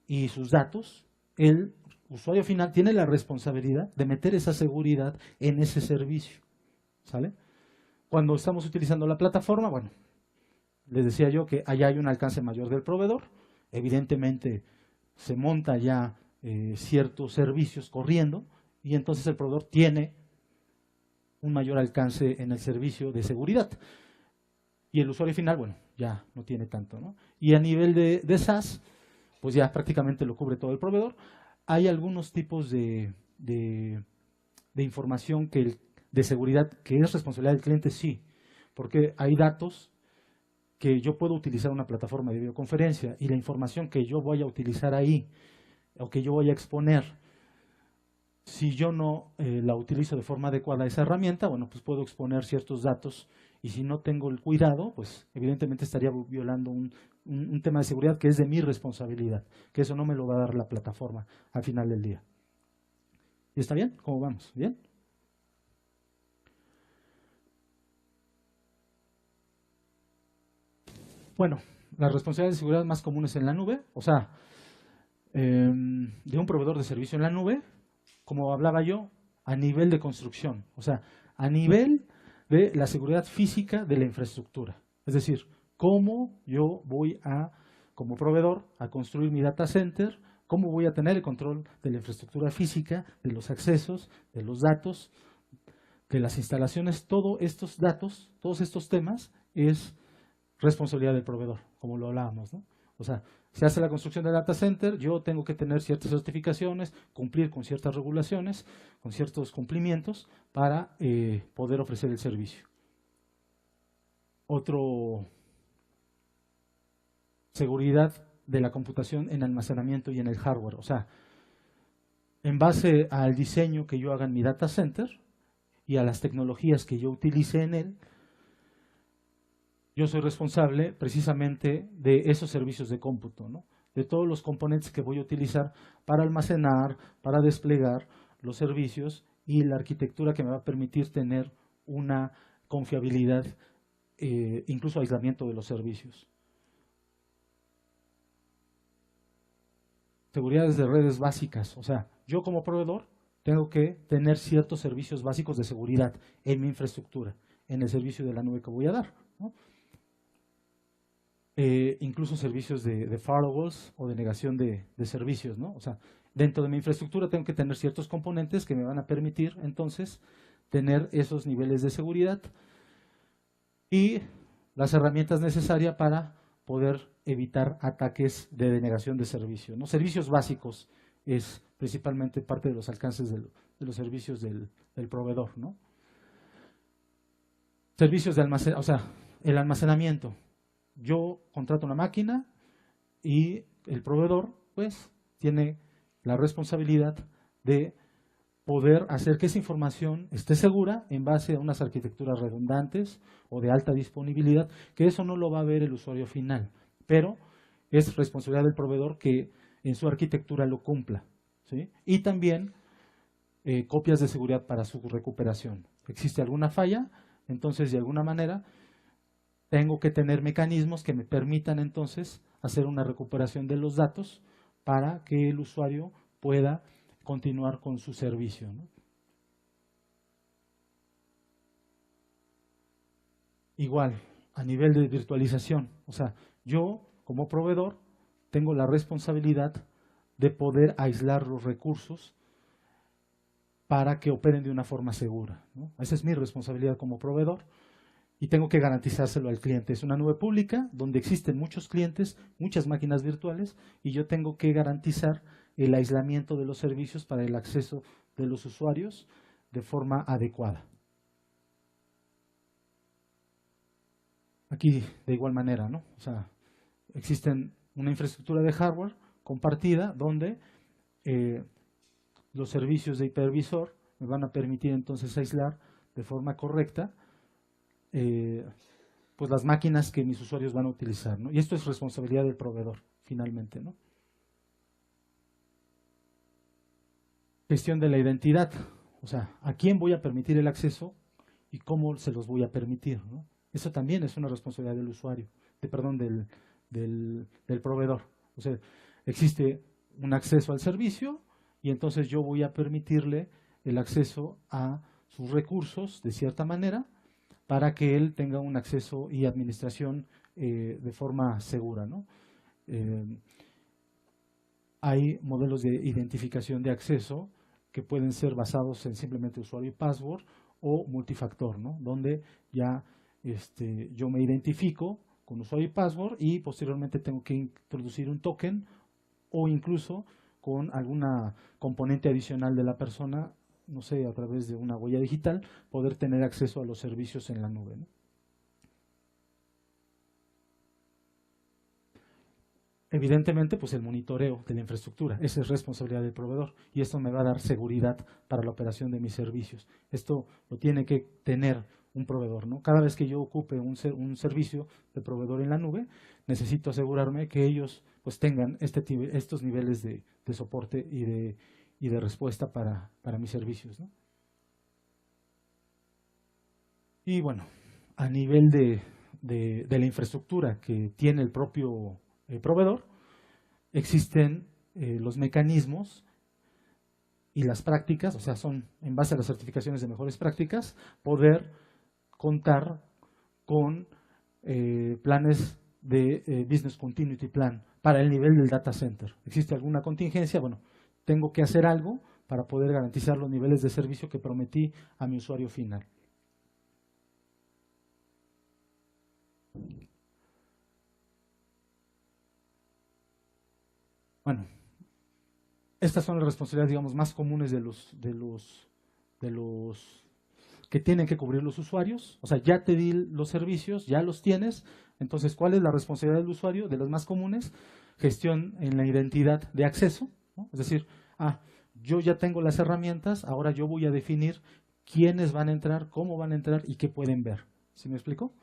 S2: y sus datos, el usuario final tiene la responsabilidad de meter esa seguridad en ese servicio, ¿sale? Cuando estamos utilizando la plataforma, bueno, les decía yo que allá hay un alcance mayor del proveedor, evidentemente se monta ya ciertos servicios corriendo y entonces el proveedor tiene un mayor alcance en el servicio de seguridad. Y el usuario final, bueno, ya no tiene tanto, ¿no? Y a nivel de SaaS, pues ya prácticamente lo cubre todo el proveedor. Hay algunos tipos de información de seguridad que es responsabilidad del cliente, sí, porque hay datos que yo puedo utilizar una plataforma de videoconferencia y la información que yo voy a utilizar ahí o que yo voy a exponer, si yo no la utilizo de forma adecuada esa herramienta, bueno, pues puedo exponer ciertos datos y si no tengo el cuidado, pues evidentemente estaría violando un tema de seguridad que es de mi responsabilidad, que eso no me lo va a dar la plataforma al final del día. ¿Y está bien? ¿Cómo vamos? ¿Bien? Bueno, las responsabilidades de seguridad más comunes en la nube, o sea, de un proveedor de servicio en la nube, como hablaba yo, a nivel de construcción, o sea, a nivel de la seguridad física de la infraestructura. Es decir, cómo yo voy como proveedor, a construir mi data center, cómo voy a tener el control de la infraestructura física, de los accesos, de los datos, de las instalaciones, todos estos datos, todos estos temas es responsabilidad del proveedor, como lo hablábamos, ¿no? O sea, se hace la construcción del data center, yo tengo que tener ciertas certificaciones, cumplir con ciertas regulaciones, con ciertos cumplimientos para poder ofrecer el servicio. Otro, seguridad de la computación en almacenamiento y en el hardware. O sea, en base al diseño que yo haga en mi data center y a las tecnologías que yo utilice en él, yo soy responsable precisamente de esos servicios de cómputo, ¿no? De todos los componentes que voy a utilizar para almacenar, para desplegar los servicios y la arquitectura que me va a permitir tener una confiabilidad, incluso aislamiento de los servicios. Seguridades de redes básicas, o sea, yo como proveedor tengo que tener ciertos servicios básicos de seguridad en mi infraestructura, en el servicio de la nube que voy a dar, ¿no? Incluso servicios de firewalls o de negación de servicios, ¿no? O sea, dentro de mi infraestructura tengo que tener ciertos componentes que me van a permitir entonces tener esos niveles de seguridad y las herramientas necesarias para poder evitar ataques de denegación de servicio, ¿no? Servicios básicos es principalmente parte de los alcances de los servicios del proveedor, ¿no? Servicios de almacenamiento, o sea, el almacenamiento. Yo contrato una máquina y el proveedor, pues, tiene la responsabilidad de poder hacer que esa información esté segura en base a unas arquitecturas redundantes o de alta disponibilidad, que eso no lo va a ver el usuario final, pero es responsabilidad del proveedor que en su arquitectura lo cumpla, ¿sí? Y también copias de seguridad para su recuperación. ¿Existe alguna falla? Entonces, de alguna manera, tengo que tener mecanismos que me permitan entonces hacer una recuperación de los datos para que el usuario pueda continuar con su servicio, ¿no? Igual, a nivel de virtualización, o sea, yo como proveedor tengo la responsabilidad de poder aislar los recursos para que operen de una forma segura, ¿no? Esa es mi responsabilidad como proveedor y tengo que garantizárselo al cliente. Es una nube pública donde existen muchos clientes, muchas máquinas virtuales y yo tengo que garantizar el aislamiento de los servicios para el acceso de los usuarios de forma adecuada. Aquí de igual manera, ¿no? O sea, existen una infraestructura de hardware compartida donde los servicios de hipervisor me van a permitir entonces aislar de forma correcta pues las máquinas que mis usuarios van a utilizar, ¿no? Y esto es responsabilidad del proveedor, finalmente, ¿no? Gestión de la identidad, o sea, ¿a quién voy a permitir el acceso y cómo se los voy a permitir, ¿no? Eso también es una responsabilidad del usuario, del proveedor. O sea, existe un acceso al servicio y entonces yo voy a permitirle el acceso a sus recursos de cierta manera para que él tenga un acceso y administración de forma segura, ¿no? Hay modelos de identificación de acceso que pueden ser basados en simplemente usuario y password o multifactor, ¿no? Donde ya yo me identifico con usuario y password y posteriormente tengo que introducir un token o incluso con alguna componente adicional de la persona, no sé, a través de una huella digital, poder tener acceso a los servicios en la nube, ¿no? Evidentemente, pues el monitoreo de la infraestructura, esa es responsabilidad del proveedor y esto me va a dar seguridad para la operación de mis servicios. Esto lo tiene que tener un proveedor, ¿no? Cada vez que yo ocupe un servicio de proveedor en la nube, necesito asegurarme que ellos pues tengan estos niveles de soporte y de respuesta para mis servicios, ¿no? Y bueno, a nivel de la infraestructura que tiene el propio proveedor, existen los mecanismos y las prácticas, o sea, son en base a las certificaciones de mejores prácticas, poder contar con planes de Business Continuity Plan para el nivel del data center. ¿Existe alguna contingencia? Bueno, tengo que hacer algo para poder garantizar los niveles de servicio que prometí a mi usuario final. Bueno, estas son las responsabilidades, digamos, más comunes de los que tienen que cubrir los usuarios. O sea, ya te di los servicios, ya los tienes. Entonces, ¿cuál es la responsabilidad del usuario? De las más comunes, gestión en la identidad de acceso, ¿no? Es decir, yo ya tengo las herramientas, ahora yo voy a definir quiénes van a entrar, cómo van a entrar y qué pueden ver. ¿Sí me explico?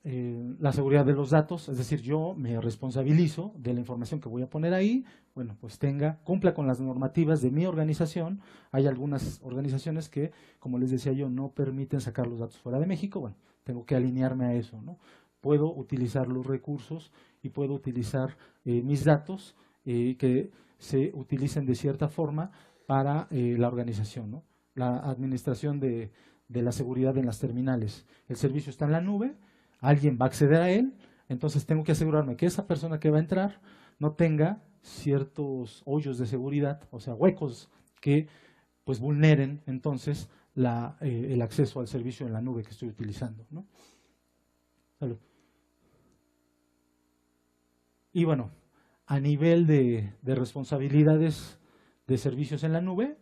S2: La seguridad de los datos, es decir, yo me responsabilizo de la información que voy a poner ahí, bueno, pues cumpla con las normativas de mi organización. Hay algunas organizaciones que, como les decía yo, no permiten sacar los datos fuera de México, bueno, tengo que alinearme a eso, ¿no? Puedo utilizar los recursos y puedo utilizar mis datos que se utilicen de cierta forma para la organización, ¿no? La administración de la seguridad en las terminales. El servicio está en la nube, alguien va a acceder a él, entonces tengo que asegurarme que esa persona que va a entrar no tenga ciertos hoyos de seguridad, o sea, huecos que pues vulneren entonces el acceso al servicio en la nube que estoy utilizando, ¿no? Salud. Y bueno, a nivel de responsabilidades de servicios en la nube,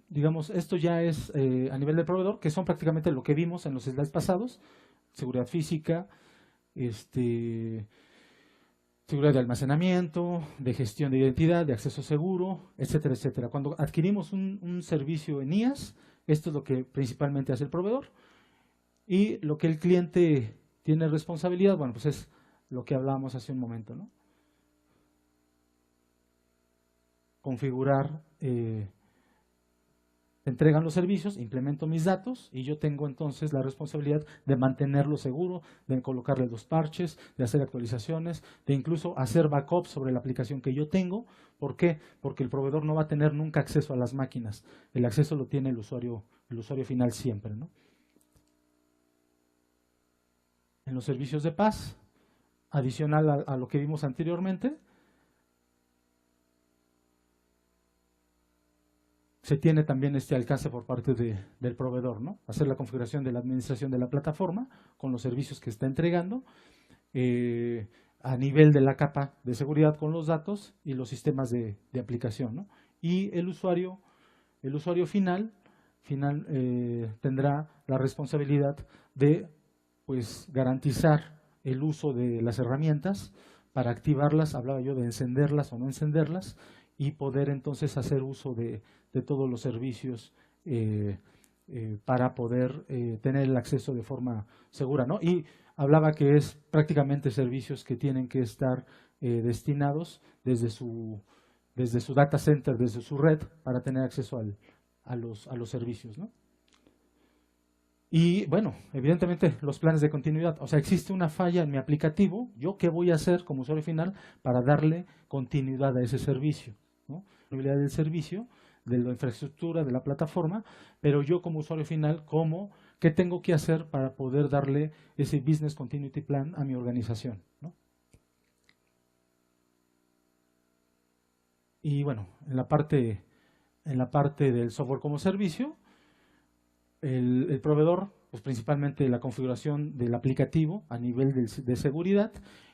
S2: digamos, esto ya es a nivel del proveedor, que son prácticamente lo que vimos en los slides pasados: seguridad física, seguridad de almacenamiento, de gestión de identidad, de acceso seguro, etcétera, etcétera. Cuando adquirimos un servicio en IaaS, esto es lo que principalmente hace el proveedor. Y lo que el cliente tiene responsabilidad, bueno, pues es lo que hablábamos hace un momento, ¿no? Configurar, entregan los servicios, implemento mis datos y yo tengo entonces la responsabilidad de mantenerlo seguro, de colocarle los parches, de hacer actualizaciones, de incluso hacer backup sobre la aplicación que yo tengo. ¿Por qué? Porque el proveedor no va a tener nunca acceso a las máquinas. El acceso lo tiene el usuario final siempre, ¿no? En los servicios de PaaS, adicional a lo que vimos anteriormente, se tiene también este alcance por parte del proveedor, ¿no? Hacer la configuración de la administración de la plataforma con los servicios que está entregando, a nivel de la capa de seguridad con los datos y los sistemas de aplicación, ¿no? Y el usuario final tendrá la responsabilidad de, pues, garantizar el uso de las herramientas para activarlas. Hablaba yo de encenderlas o no encenderlas, y poder entonces hacer uso de todos los servicios para poder tener el acceso de forma segura, ¿no? Y hablaba que es prácticamente servicios que tienen que estar destinados desde su data center, desde su red, para tener acceso a los servicios, ¿no? Y bueno, evidentemente los planes de continuidad. O sea, existe una falla en mi aplicativo, ¿yo qué voy a hacer como usuario final para darle continuidad a ese servicio, ¿no? Continuidad del servicio, de la infraestructura, de la plataforma, pero yo como usuario final, ¿qué tengo que hacer para poder darle ese Business Continuity Plan a mi organización, ¿no? Y bueno, en la parte del software como servicio, el proveedor, pues principalmente la configuración del aplicativo a nivel de seguridad,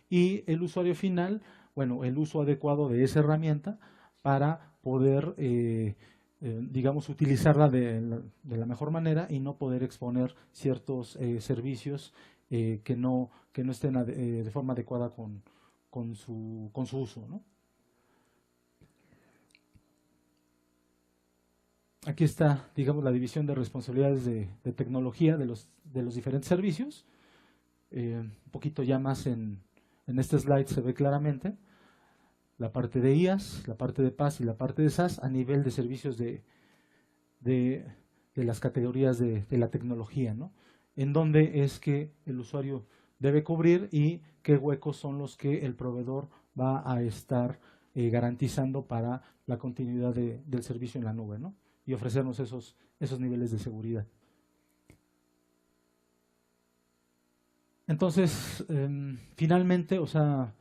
S2: y el usuario final, bueno, el uso adecuado de esa herramienta para poder, digamos, utilizarla de la mejor manera y no poder exponer ciertos servicios que no estén de forma adecuada con su uso, ¿no? Aquí está, digamos, la división de responsabilidades de tecnología de los diferentes servicios. Un poquito ya más en este slide se ve claramente la parte de IaaS, la parte de PaaS y la parte de SaaS a nivel de servicios de las categorías de la tecnología, ¿no? En dónde es que el usuario debe cubrir y qué huecos son los que el proveedor va a estar garantizando para la continuidad del servicio en la nube, ¿no? Y ofrecernos esos niveles de seguridad. Entonces, finalmente, o sea,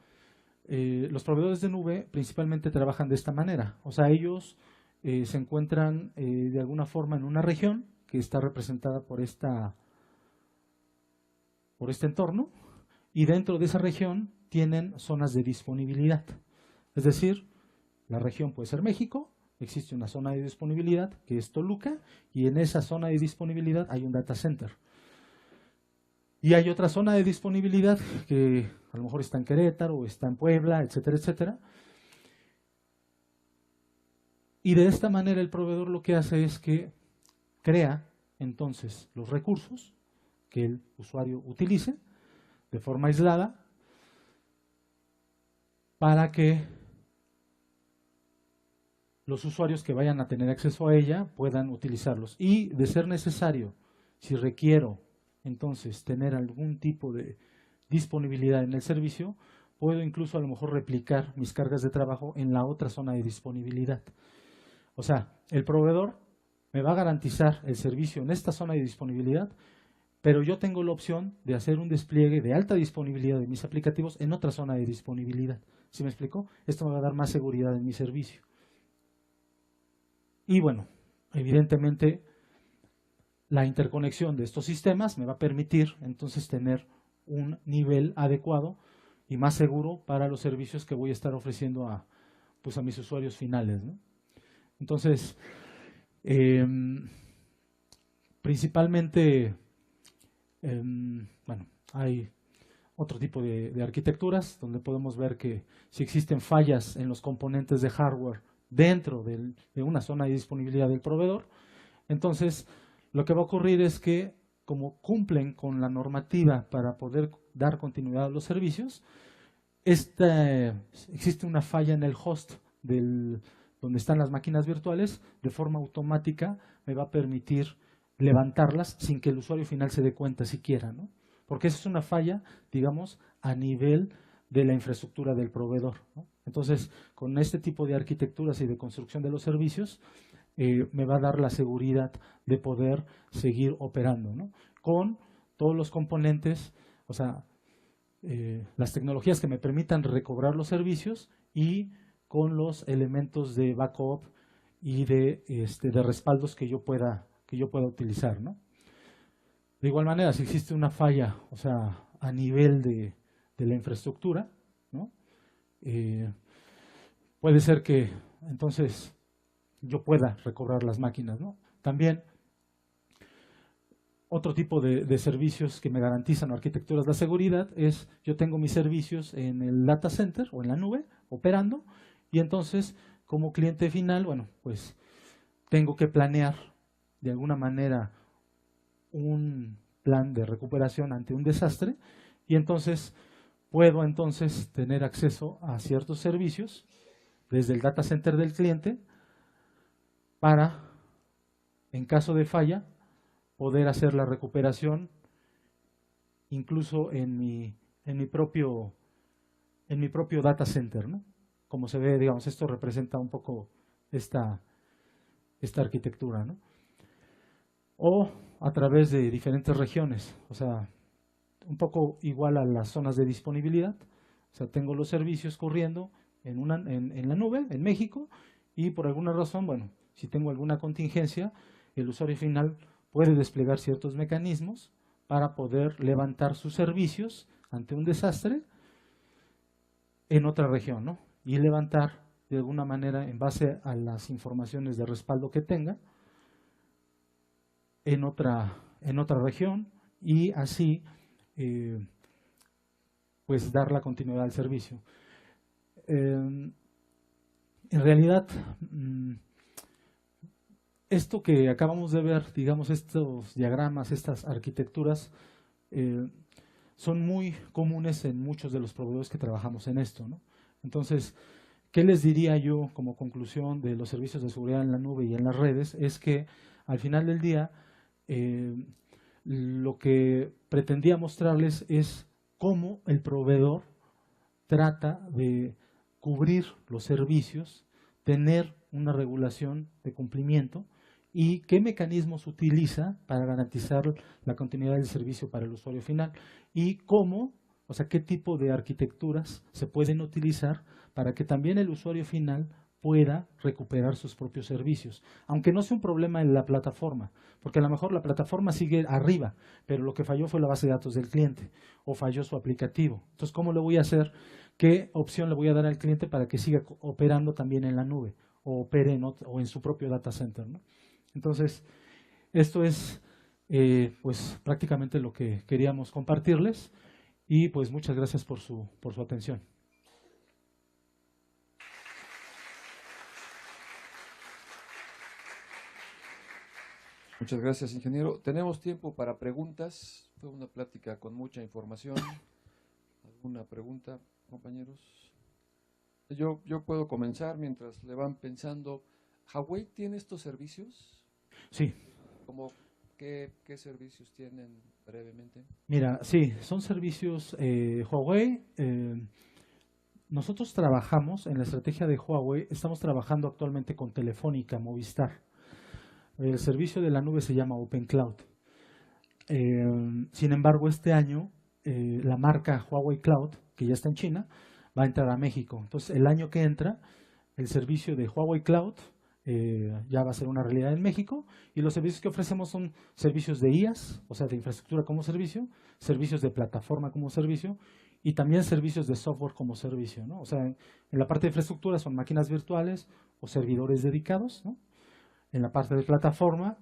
S2: los proveedores de nube principalmente trabajan de esta manera. O sea, ellos se encuentran de alguna forma en una región que está representada por este entorno, y dentro de esa región tienen zonas de disponibilidad. Es decir, la región puede ser México. Existe una zona de disponibilidad que es Toluca, y en esa zona de disponibilidad hay un data center. Y hay otra zona de disponibilidad que a lo mejor está en Querétaro o está en Puebla, etcétera, etcétera. Y de esta manera el proveedor lo que hace es que crea entonces los recursos que el usuario utilice de forma aislada para que los usuarios que vayan a tener acceso a ella puedan utilizarlos. Y de ser necesario, si requiero entonces tener algún tipo de disponibilidad en el servicio, puedo incluso a lo mejor replicar mis cargas de trabajo en la otra zona de disponibilidad. O sea, el proveedor me va a garantizar el servicio en esta zona de disponibilidad, pero yo tengo la opción de hacer un despliegue de alta disponibilidad de mis aplicativos en otra zona de disponibilidad. ¿Sí me explico? Esto me va a dar más seguridad en mi servicio. Y bueno, evidentemente la interconexión de estos sistemas me va a permitir entonces tener un nivel adecuado y más seguro para los servicios que voy a estar ofreciendo a, pues a mis usuarios finales, ¿no? Entonces, principalmente, bueno, hay otro tipo de arquitecturas donde podemos ver que si existen fallas en los componentes de hardware dentro de una zona de disponibilidad del proveedor, entonces lo que va a ocurrir es que como cumplen con la normativa para poder dar continuidad a los servicios, existe una falla en el host donde están las máquinas virtuales, de forma automática me va a permitir levantarlas sin que el usuario final se dé cuenta siquiera, ¿no? Porque esa es una falla, digamos, a nivel de la infraestructura del proveedor, ¿no? Entonces, con este tipo de arquitecturas y de construcción de los servicios, me va a dar la seguridad de poder seguir operando, ¿no? Con todos los componentes, o sea, las tecnologías que me permitan recobrar los servicios y con los elementos de backup y de respaldos que yo pueda utilizar, ¿no? De igual manera, si existe una falla, o sea, a nivel de la infraestructura, ¿no? Puede ser que entonces yo pueda recobrar las máquinas, ¿no? También otro tipo de servicios que me garantizan o arquitecturas la seguridad es, yo tengo mis servicios en el data center o en la nube operando, y entonces como cliente final, bueno, pues tengo que planear de alguna manera un plan de recuperación ante un desastre, y entonces puedo entonces tener acceso a ciertos servicios desde el data center del cliente para, en caso de falla, poder hacer la recuperación incluso en mi propio data center, ¿no? Como se ve, digamos, esto representa un poco esta arquitectura, ¿no? O a través de diferentes regiones, o sea, un poco igual a las zonas de disponibilidad. O sea, tengo los servicios corriendo en la nube, en México, y por alguna razón, bueno, si tengo alguna contingencia, el usuario final puede desplegar ciertos mecanismos para poder levantar sus servicios ante un desastre en otra región, ¿no? Y levantar de alguna manera, en base a las informaciones de respaldo que tenga, en otra región, y así pues dar la continuidad al servicio. En realidad, esto que acabamos de ver, digamos, estos diagramas, estas arquitecturas, son muy comunes en muchos de los proveedores que trabajamos en esto, ¿no? Entonces, ¿qué les diría yo como conclusión de los servicios de seguridad en la nube y en las redes? Es que al final del día, lo que pretendía mostrarles es cómo el proveedor trata de cubrir los servicios, tener una regulación de cumplimiento y qué mecanismos utiliza para garantizar la continuidad del servicio para el usuario final, y cómo, o sea, qué tipo de arquitecturas se pueden utilizar para que también el usuario final pueda recuperar sus propios servicios, aunque no sea un problema en la plataforma, porque a lo mejor la plataforma sigue arriba, pero lo que falló fue la base de datos del cliente o falló su aplicativo. Entonces, ¿cómo le voy a hacer? ¿Qué opción le voy a dar al cliente para que siga operando también en la nube o opere o en su propio data center, ¿no? Entonces, esto es pues prácticamente lo que queríamos compartirles, y pues muchas gracias por su atención.
S1: Muchas gracias, ingeniero. Tenemos tiempo para preguntas. Fue una plática con mucha información. ¿Alguna pregunta, compañeros? Yo puedo comenzar mientras le van pensando. ¿Huawei tiene estos servicios?
S2: Sí.
S1: ¿Qué servicios tienen brevemente?
S2: Mira, sí, son servicios Huawei. Nosotros trabajamos en la estrategia de Huawei, estamos trabajando actualmente con Telefónica, Movistar. El servicio de la nube se llama Open Cloud. Sin embargo, este año la marca Huawei Cloud, que ya está en China, va a entrar a México. Entonces, el año que entra, el servicio de Huawei Cloud ya va a ser una realidad en México, y los servicios que ofrecemos son servicios de IaaS, o sea, de infraestructura como servicio, servicios de plataforma como servicio, y también servicios de software como servicio, ¿no? O sea, en la parte de infraestructura son máquinas virtuales o servidores dedicados, ¿no? En la parte de plataforma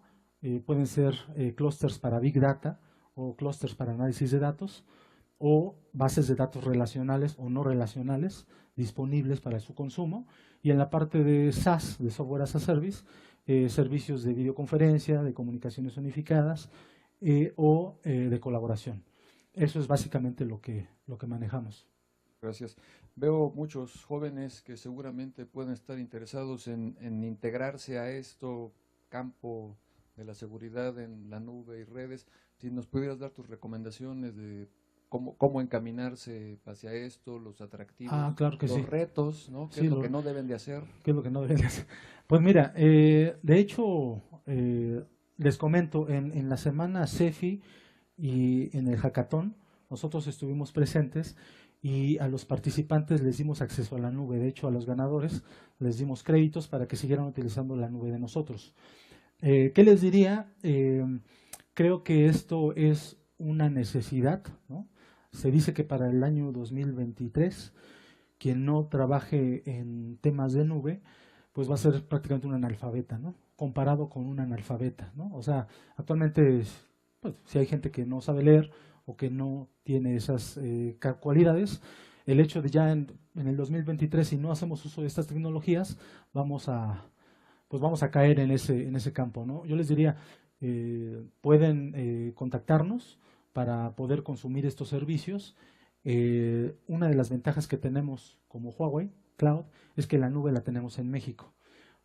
S2: pueden ser clústeres para Big Data o clústeres para análisis de datos, o bases de datos relacionales o no relacionales disponibles para su consumo. Y en la parte de SaaS, de Software as a Service, servicios de videoconferencia, de comunicaciones unificadas o de colaboración. Eso es básicamente lo que manejamos.
S1: Gracias. Veo muchos jóvenes que seguramente pueden estar interesados en integrarse a esto campo de la seguridad en la nube y redes. Si nos pudieras dar tus recomendaciones de cómo encaminarse hacia esto, los atractivos,
S2: Claro que
S1: los
S2: sí.
S1: retos, ¿no? ¿Qué
S2: Sí,
S1: es lo que no deben de hacer?
S2: ¿qué es lo que no deben de hacer? Pues mira, de hecho, les comento, en la semana CEFI y en el hackathon, nosotros estuvimos presentes y a los participantes les dimos acceso a la nube. De hecho, a los ganadores les dimos créditos para que siguieran utilizando la nube de nosotros. ¿Qué les diría? Creo que esto es una necesidad, ¿no? Se dice que para el año 2023, quien no trabaje en temas de nube, pues va a ser prácticamente un analfabeta, ¿no? Comparado con un analfabeta, ¿no? O sea, actualmente, pues, si hay gente que no sabe leer o que no tiene esas cualidades, el hecho de ya en el 2023, si no hacemos uso de estas tecnologías, vamos a caer en ese campo, ¿no? Yo les diría, pueden contactarnos para poder consumir estos servicios. Una de las ventajas que tenemos como Huawei Cloud es que la nube la tenemos en México.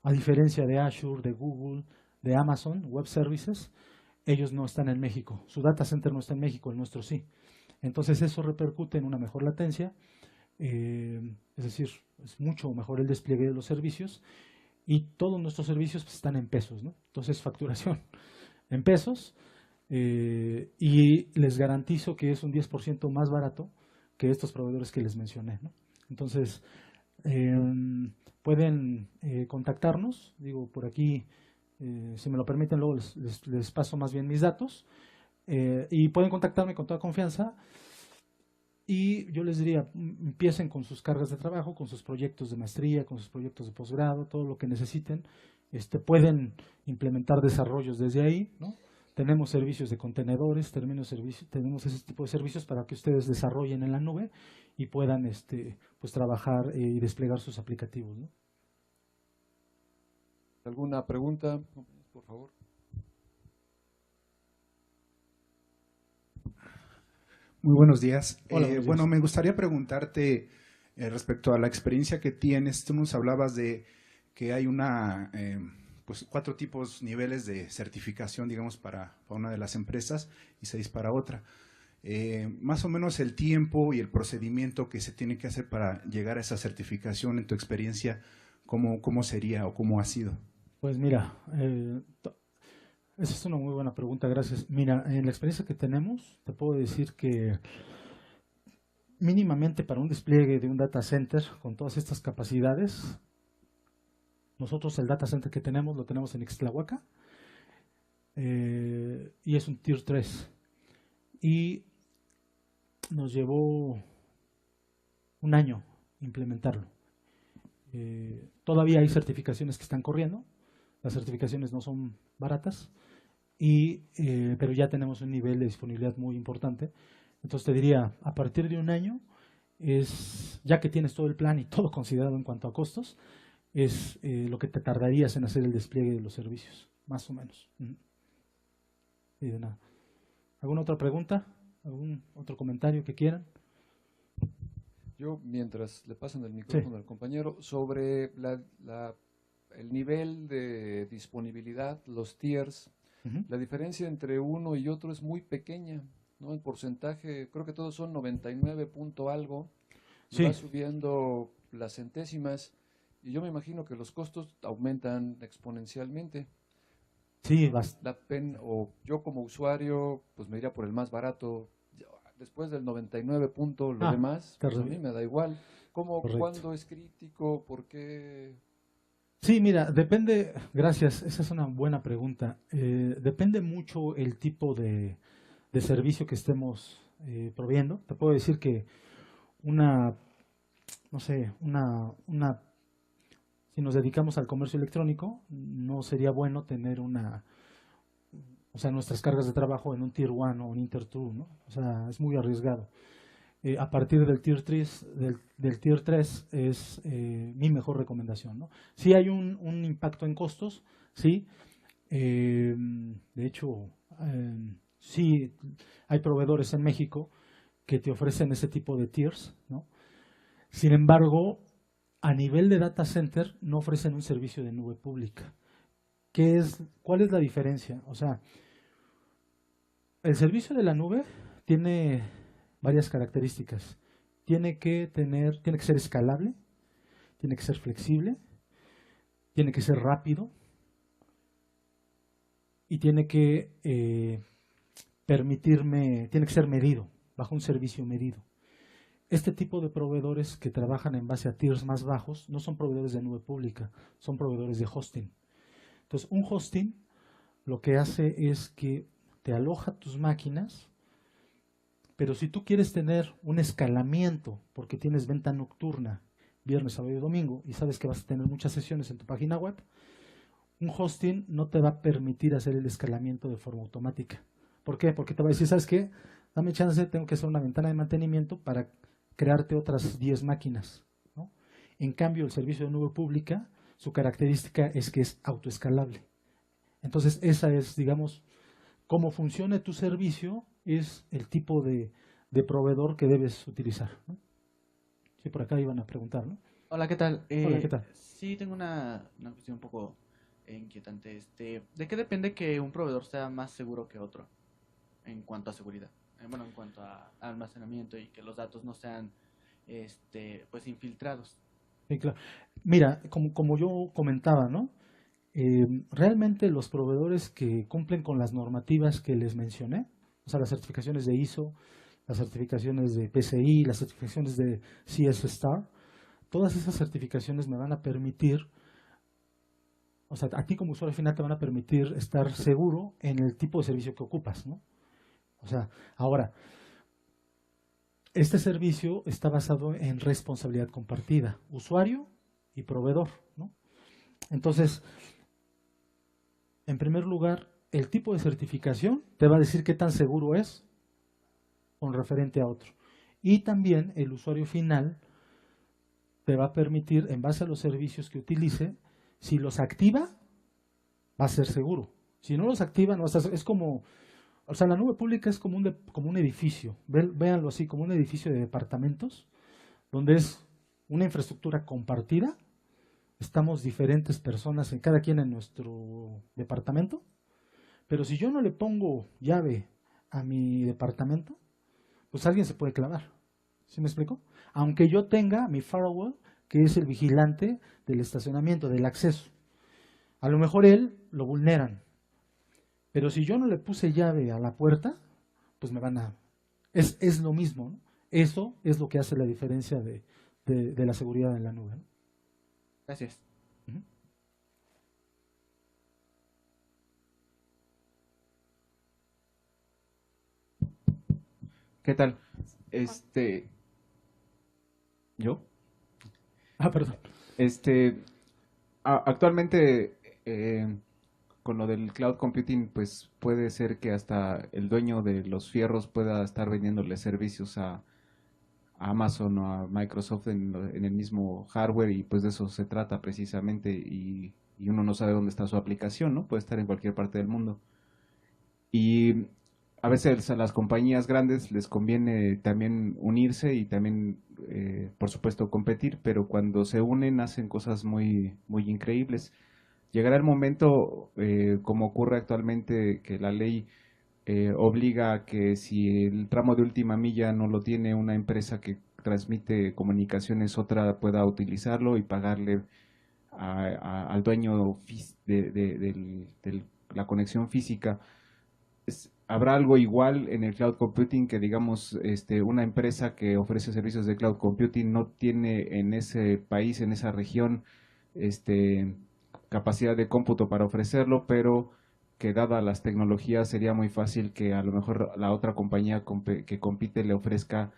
S2: A diferencia de Azure, de Google, de Amazon Web Services, ellos no están en México. Su data center no está en México, el nuestro sí. Entonces eso repercute en una mejor latencia, es decir, es mucho mejor el despliegue de los servicios, y todos nuestros servicios pues, están en pesos, ¿no? Entonces facturación en pesos, y les garantizo que es un 10% más barato que estos proveedores que les mencioné, ¿no? Entonces, pueden contactarnos, digo, por aquí, si me lo permiten, luego les paso más bien mis datos, y pueden contactarme con toda confianza, y yo les diría, empiecen con sus cargas de trabajo, con sus proyectos de maestría, con sus proyectos de posgrado, todo lo que necesiten. Pueden implementar desarrollos desde ahí, ¿no? Tenemos servicios de contenedores, tenemos ese tipo de servicios para que ustedes desarrollen en la nube y puedan pues trabajar y desplegar sus aplicativos, ¿no?
S1: ¿Alguna pregunta, por favor?
S3: Muy buenos días.
S2: Hola, buenos días.
S3: Bueno, me gustaría preguntarte respecto a la experiencia que tienes. Tú nos hablabas de que hay pues 4 niveles de certificación, digamos, para una de las empresas y 6 para otra. Más o menos el tiempo y el procedimiento que se tiene que hacer para llegar a esa certificación, en tu experiencia, ¿cómo sería o cómo ha sido?
S2: Pues mira, esa es una muy buena pregunta, gracias. Mira, en la experiencia que tenemos, te puedo decir que mínimamente para un despliegue de un data center con todas estas capacidades, nosotros el data center que tenemos lo tenemos en Ixtlahuaca, y es un Tier 3. Y nos llevó un año implementarlo. Todavía hay certificaciones que están corriendo, las certificaciones no son baratas, pero ya tenemos un nivel de disponibilidad muy importante. Entonces te diría, a partir de un año, ya que tienes todo el plan y todo considerado en cuanto a costos, es lo que te tardarías en hacer el despliegue de los servicios, más o menos. Y de nada. ¿Alguna otra pregunta? ¿Algún otro comentario que quieran?
S1: Yo, mientras le pasan el micrófono al compañero, sobre el nivel de disponibilidad, los tiers, la diferencia entre uno y otro es muy pequeña, ¿no? En porcentaje, creo que todos son 99 punto algo, y va subiendo las centésimas, y yo me imagino que los costos aumentan exponencialmente.
S2: Sí,
S1: o yo como usuario, pues me iría por el más barato. Después del 99 punto, lo demás, pues a mí me da igual. ¿Cómo,
S2: Correcto.
S1: cuándo es crítico? ¿Por qué?
S2: Sí, mira, depende, gracias, esa es una buena pregunta. Depende mucho el tipo de servicio que estemos proveyendo. Te puedo decir que una, no sé, si nos dedicamos al comercio electrónico, no sería bueno tener o sea, nuestras cargas de trabajo en un Tier 1 o un Inter 2, ¿no? O sea, es muy arriesgado. A partir del Tier 3, del Tier 3 es mi mejor recomendación, ¿no? Sí hay un impacto en costos, sí. De hecho, sí hay proveedores en México que te ofrecen ese tipo de tiers, ¿no? Sin embargo, a nivel de data center no ofrecen un servicio de nube pública. ¿Cuál es la diferencia? O sea, el servicio de la nube tiene varias características. Tiene que ser escalable, tiene que ser flexible, tiene que ser rápido y tiene que tiene que ser medido, bajo un servicio medido. Este tipo de proveedores que trabajan en base a tiers más bajos no son proveedores de nube pública, son proveedores de hosting. Entonces, un hosting lo que hace es que te aloja tus máquinas, pero si tú quieres tener un escalamiento, porque tienes venta nocturna, viernes, sábado y domingo, y sabes que vas a tener muchas sesiones en tu página web, un hosting no te va a permitir hacer el escalamiento de forma automática. ¿Por qué? Porque te va a decir, ¿sabes qué? Dame chance, tengo que hacer una ventana de mantenimiento para crearte otras 10 máquinas, ¿no? En cambio, el servicio de nube pública, su característica es que es autoescalable. Entonces, esa es, digamos, cómo funcione tu servicio, es el tipo de proveedor que debes utilizar, ¿no? Sí, por acá iban a preguntar, ¿no?
S4: Hola, ¿qué tal?
S2: Hola, ¿qué tal?
S4: Sí, tengo una cuestión un poco inquietante. ¿De qué depende que un proveedor sea más seguro que otro en cuanto a seguridad? Bueno, en cuanto a almacenamiento y que los datos no sean, pues, infiltrados.
S2: Sí, claro. Mira, como yo comentaba, ¿no? Realmente los proveedores que cumplen con las normativas que les mencioné, o sea, las certificaciones de ISO, las certificaciones de PCI, las certificaciones de CS Star, todas esas certificaciones me van a permitir, o sea, a ti como usuario final te van a permitir estar seguro en el tipo de servicio que ocupas, ¿no? O sea, ahora, este servicio está basado en responsabilidad compartida, usuario y proveedor, ¿no? Entonces, en primer lugar, el tipo de certificación te va a decir qué tan seguro es con referente a otro. Y también el usuario final te va a permitir, en base a los servicios que utilice, si los activa, va a ser seguro. Si no los activa, no va a estar, es como, o sea, la nube pública es como un edificio, véanlo así, como un edificio de departamentos, donde es una infraestructura compartida. Estamos diferentes personas, cada quien en nuestro departamento, pero si yo no le pongo llave a mi departamento, pues alguien se puede clavar. ¿Sí me explico? Aunque yo tenga mi firewall, que es el vigilante del estacionamiento, del acceso. A lo mejor él lo vulneran, pero si yo no le puse llave a la puerta, pues me van a... Es lo mismo, ¿no? Eso es lo que hace la diferencia de la seguridad en la nube, ¿no?
S4: Gracias.
S2: Ujú.
S4: ¿Qué tal? ¿Yo?
S2: Perdón.
S5: Actualmente, con lo del cloud computing, pues puede ser que hasta el dueño de los fierros pueda estar vendiéndole servicios a Amazon o a Microsoft en el mismo hardware, y pues de eso se trata precisamente, y uno no sabe dónde está su aplicación, ¿no? Puede estar en cualquier parte del mundo. Y a veces a las compañías grandes les conviene también unirse y también, por supuesto, competir, pero cuando se unen hacen cosas muy, muy increíbles. Llegará el momento, como ocurre actualmente, que la ley obliga a que si el tramo de última milla no lo tiene una empresa que transmite comunicaciones, otra pueda utilizarlo y pagarle al dueño de la conexión física ¿Habrá algo igual en el cloud computing que, digamos, una empresa que ofrece servicios de cloud computing no tiene en ese país, en esa región, capacidad de cómputo para ofrecerlo, pero que dada las tecnologías sería muy fácil que a lo mejor la otra compañía que compite le ofrezca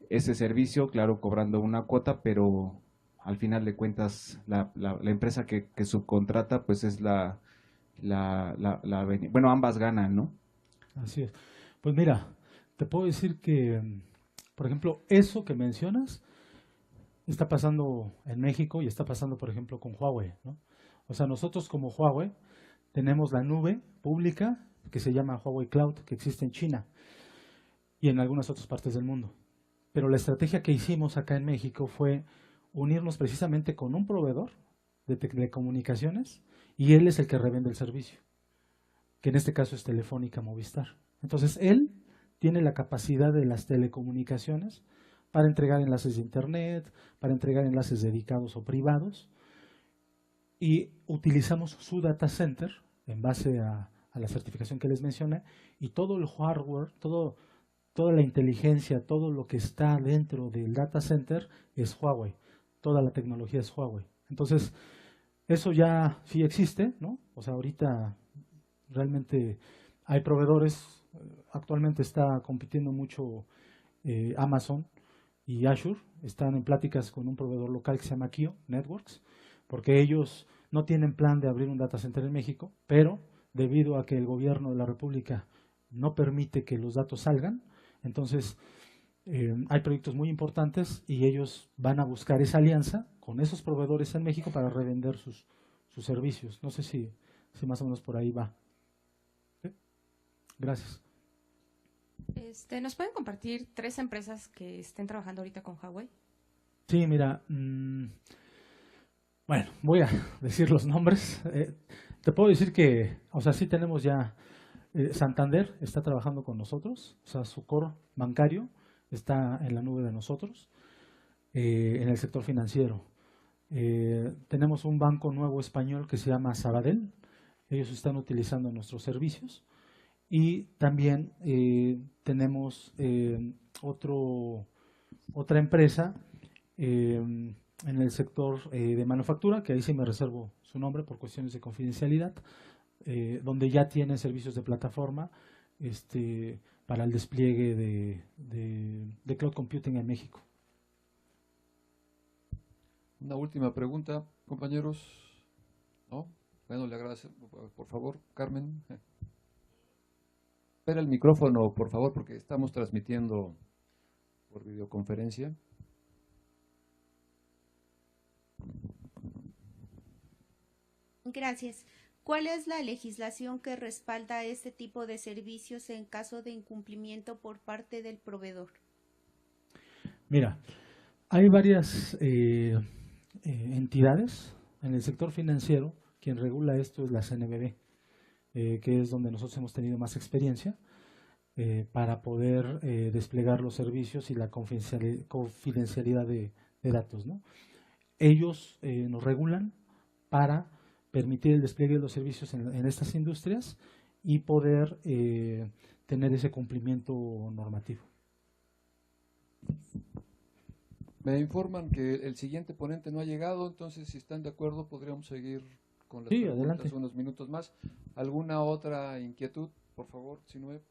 S5: ese servicio, claro, cobrando una cuota, pero al final de cuentas la empresa que subcontrata pues es bueno, ambas ganan, ¿no?
S2: Así es. Pues mira, te puedo decir que, por ejemplo, eso que mencionas está pasando en México y está pasando, por ejemplo, con Huawei, ¿no? O sea, nosotros como Huawei tenemos la nube pública que se llama Huawei Cloud, que existe en China y en algunas otras partes del mundo. Pero la estrategia que hicimos acá en México fue unirnos precisamente con un proveedor de telecomunicaciones y él es el que revende el servicio, que en este caso es Telefónica Movistar. Entonces, él tiene la capacidad de las telecomunicaciones para entregar enlaces de internet, para entregar enlaces dedicados o privados, y utilizamos su data center en base a la certificación que les mencioné, y todo el hardware, toda la inteligencia, todo lo que está dentro del data center es Huawei, toda la tecnología es Huawei. Entonces, eso ya sí existe, ¿no? O sea, ahorita realmente hay proveedores, actualmente está compitiendo mucho Amazon y Azure, están en pláticas con un proveedor local que se llama Kio Networks, porque ellos no tienen plan de abrir un data center en México, pero debido a que el gobierno de la República no permite que los datos salgan, entonces hay proyectos muy importantes y ellos van a buscar esa alianza con esos proveedores en México para revender sus servicios. No sé si más o menos por ahí va. ¿Sí? Gracias.
S6: ¿Nos pueden compartir 3 empresas que estén trabajando ahorita con Huawei?
S2: Sí, mira, bueno, voy a decir los nombres. Te puedo decir que, o sea, sí tenemos ya, Santander está trabajando con nosotros, o sea, su core bancario está en la nube de nosotros, en el sector financiero. Tenemos un banco nuevo español que se llama Sabadell, ellos están utilizando nuestros servicios. Y también tenemos otra empresa en el sector de manufactura, que ahí sí me reservo su nombre por cuestiones de confidencialidad, donde ya tienen servicios de plataforma para el despliegue de cloud computing en México.
S1: Una última pregunta, compañeros. ¿No? Bueno, le agradezco. Por favor, Carmen. Espera el micrófono, por favor, porque estamos transmitiendo por videoconferencia.
S7: Gracias. ¿Cuál es la legislación que respalda este tipo de servicios en caso de incumplimiento por parte del proveedor?
S2: Mira, hay varias entidades en el sector financiero. Quien regula esto es la CNBV, que es donde nosotros hemos tenido más experiencia para poder desplegar los servicios y la confidencialidad de datos, ¿no? Ellos nos regulan para permitir el despliegue de los servicios en estas industrias y poder tener ese cumplimiento normativo.
S1: Me informan que el siguiente ponente no ha llegado, entonces si están de acuerdo podríamos seguir con las preguntas
S2: adelante.
S1: unos minutos más. ¿Alguna otra inquietud, por favor, Sinué?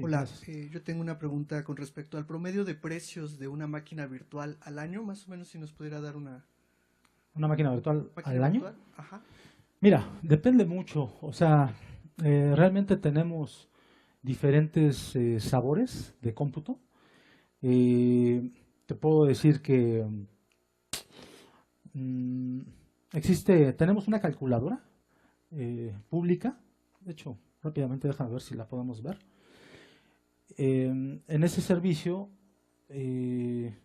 S8: Hola, yo tengo una pregunta con respecto al promedio de precios de una máquina virtual al año, más o menos si nos pudiera dar una
S2: máquina virtual
S8: máquina
S2: al año.
S8: virtual. Ajá.
S2: Mira, depende mucho, o sea, realmente tenemos diferentes sabores de cómputo. Te puedo decir que tenemos una calculadora pública, de hecho, rápidamente déjame ver si la podemos ver. En ese servicio te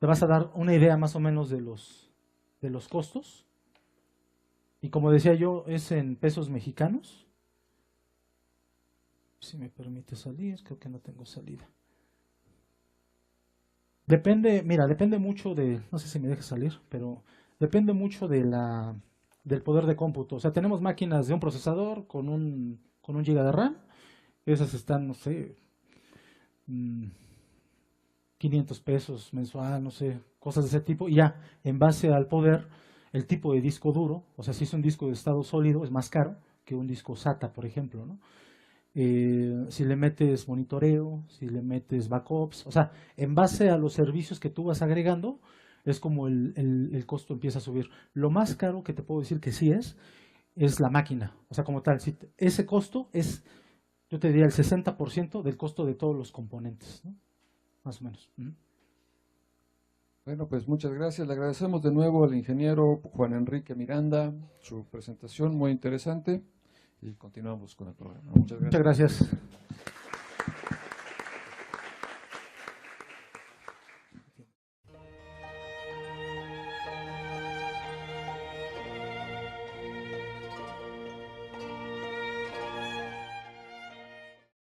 S2: vas a dar una idea más o menos de los costos. Y como decía yo, es en pesos mexicanos. Si me permite salir, creo que no tengo salida. Depende, mira, depende mucho de, no sé si me deja salir, pero depende mucho del poder de cómputo. O sea, tenemos máquinas de un procesador con un giga de RAM. Esas están, no sé, 500 pesos mensual, no sé, cosas de ese tipo. Y ya, en base al poder, el tipo de disco duro, o sea, si es un disco de estado sólido, es más caro que un disco SATA, por ejemplo, ¿no? Si le metes monitoreo, si le metes backups, o sea, en base a los servicios que tú vas agregando, es como el costo empieza a subir. Lo más caro que te puedo decir que sí es la máquina, o sea, como tal, ese costo es, yo te diría, el 60% del costo de todos los componentes, ¿no? Más o menos.
S1: Bueno, pues muchas gracias. Le agradecemos de nuevo al ingeniero Juan Enrique Miranda su presentación muy interesante y continuamos con el programa. Muchas gracias.
S2: Muchas gracias.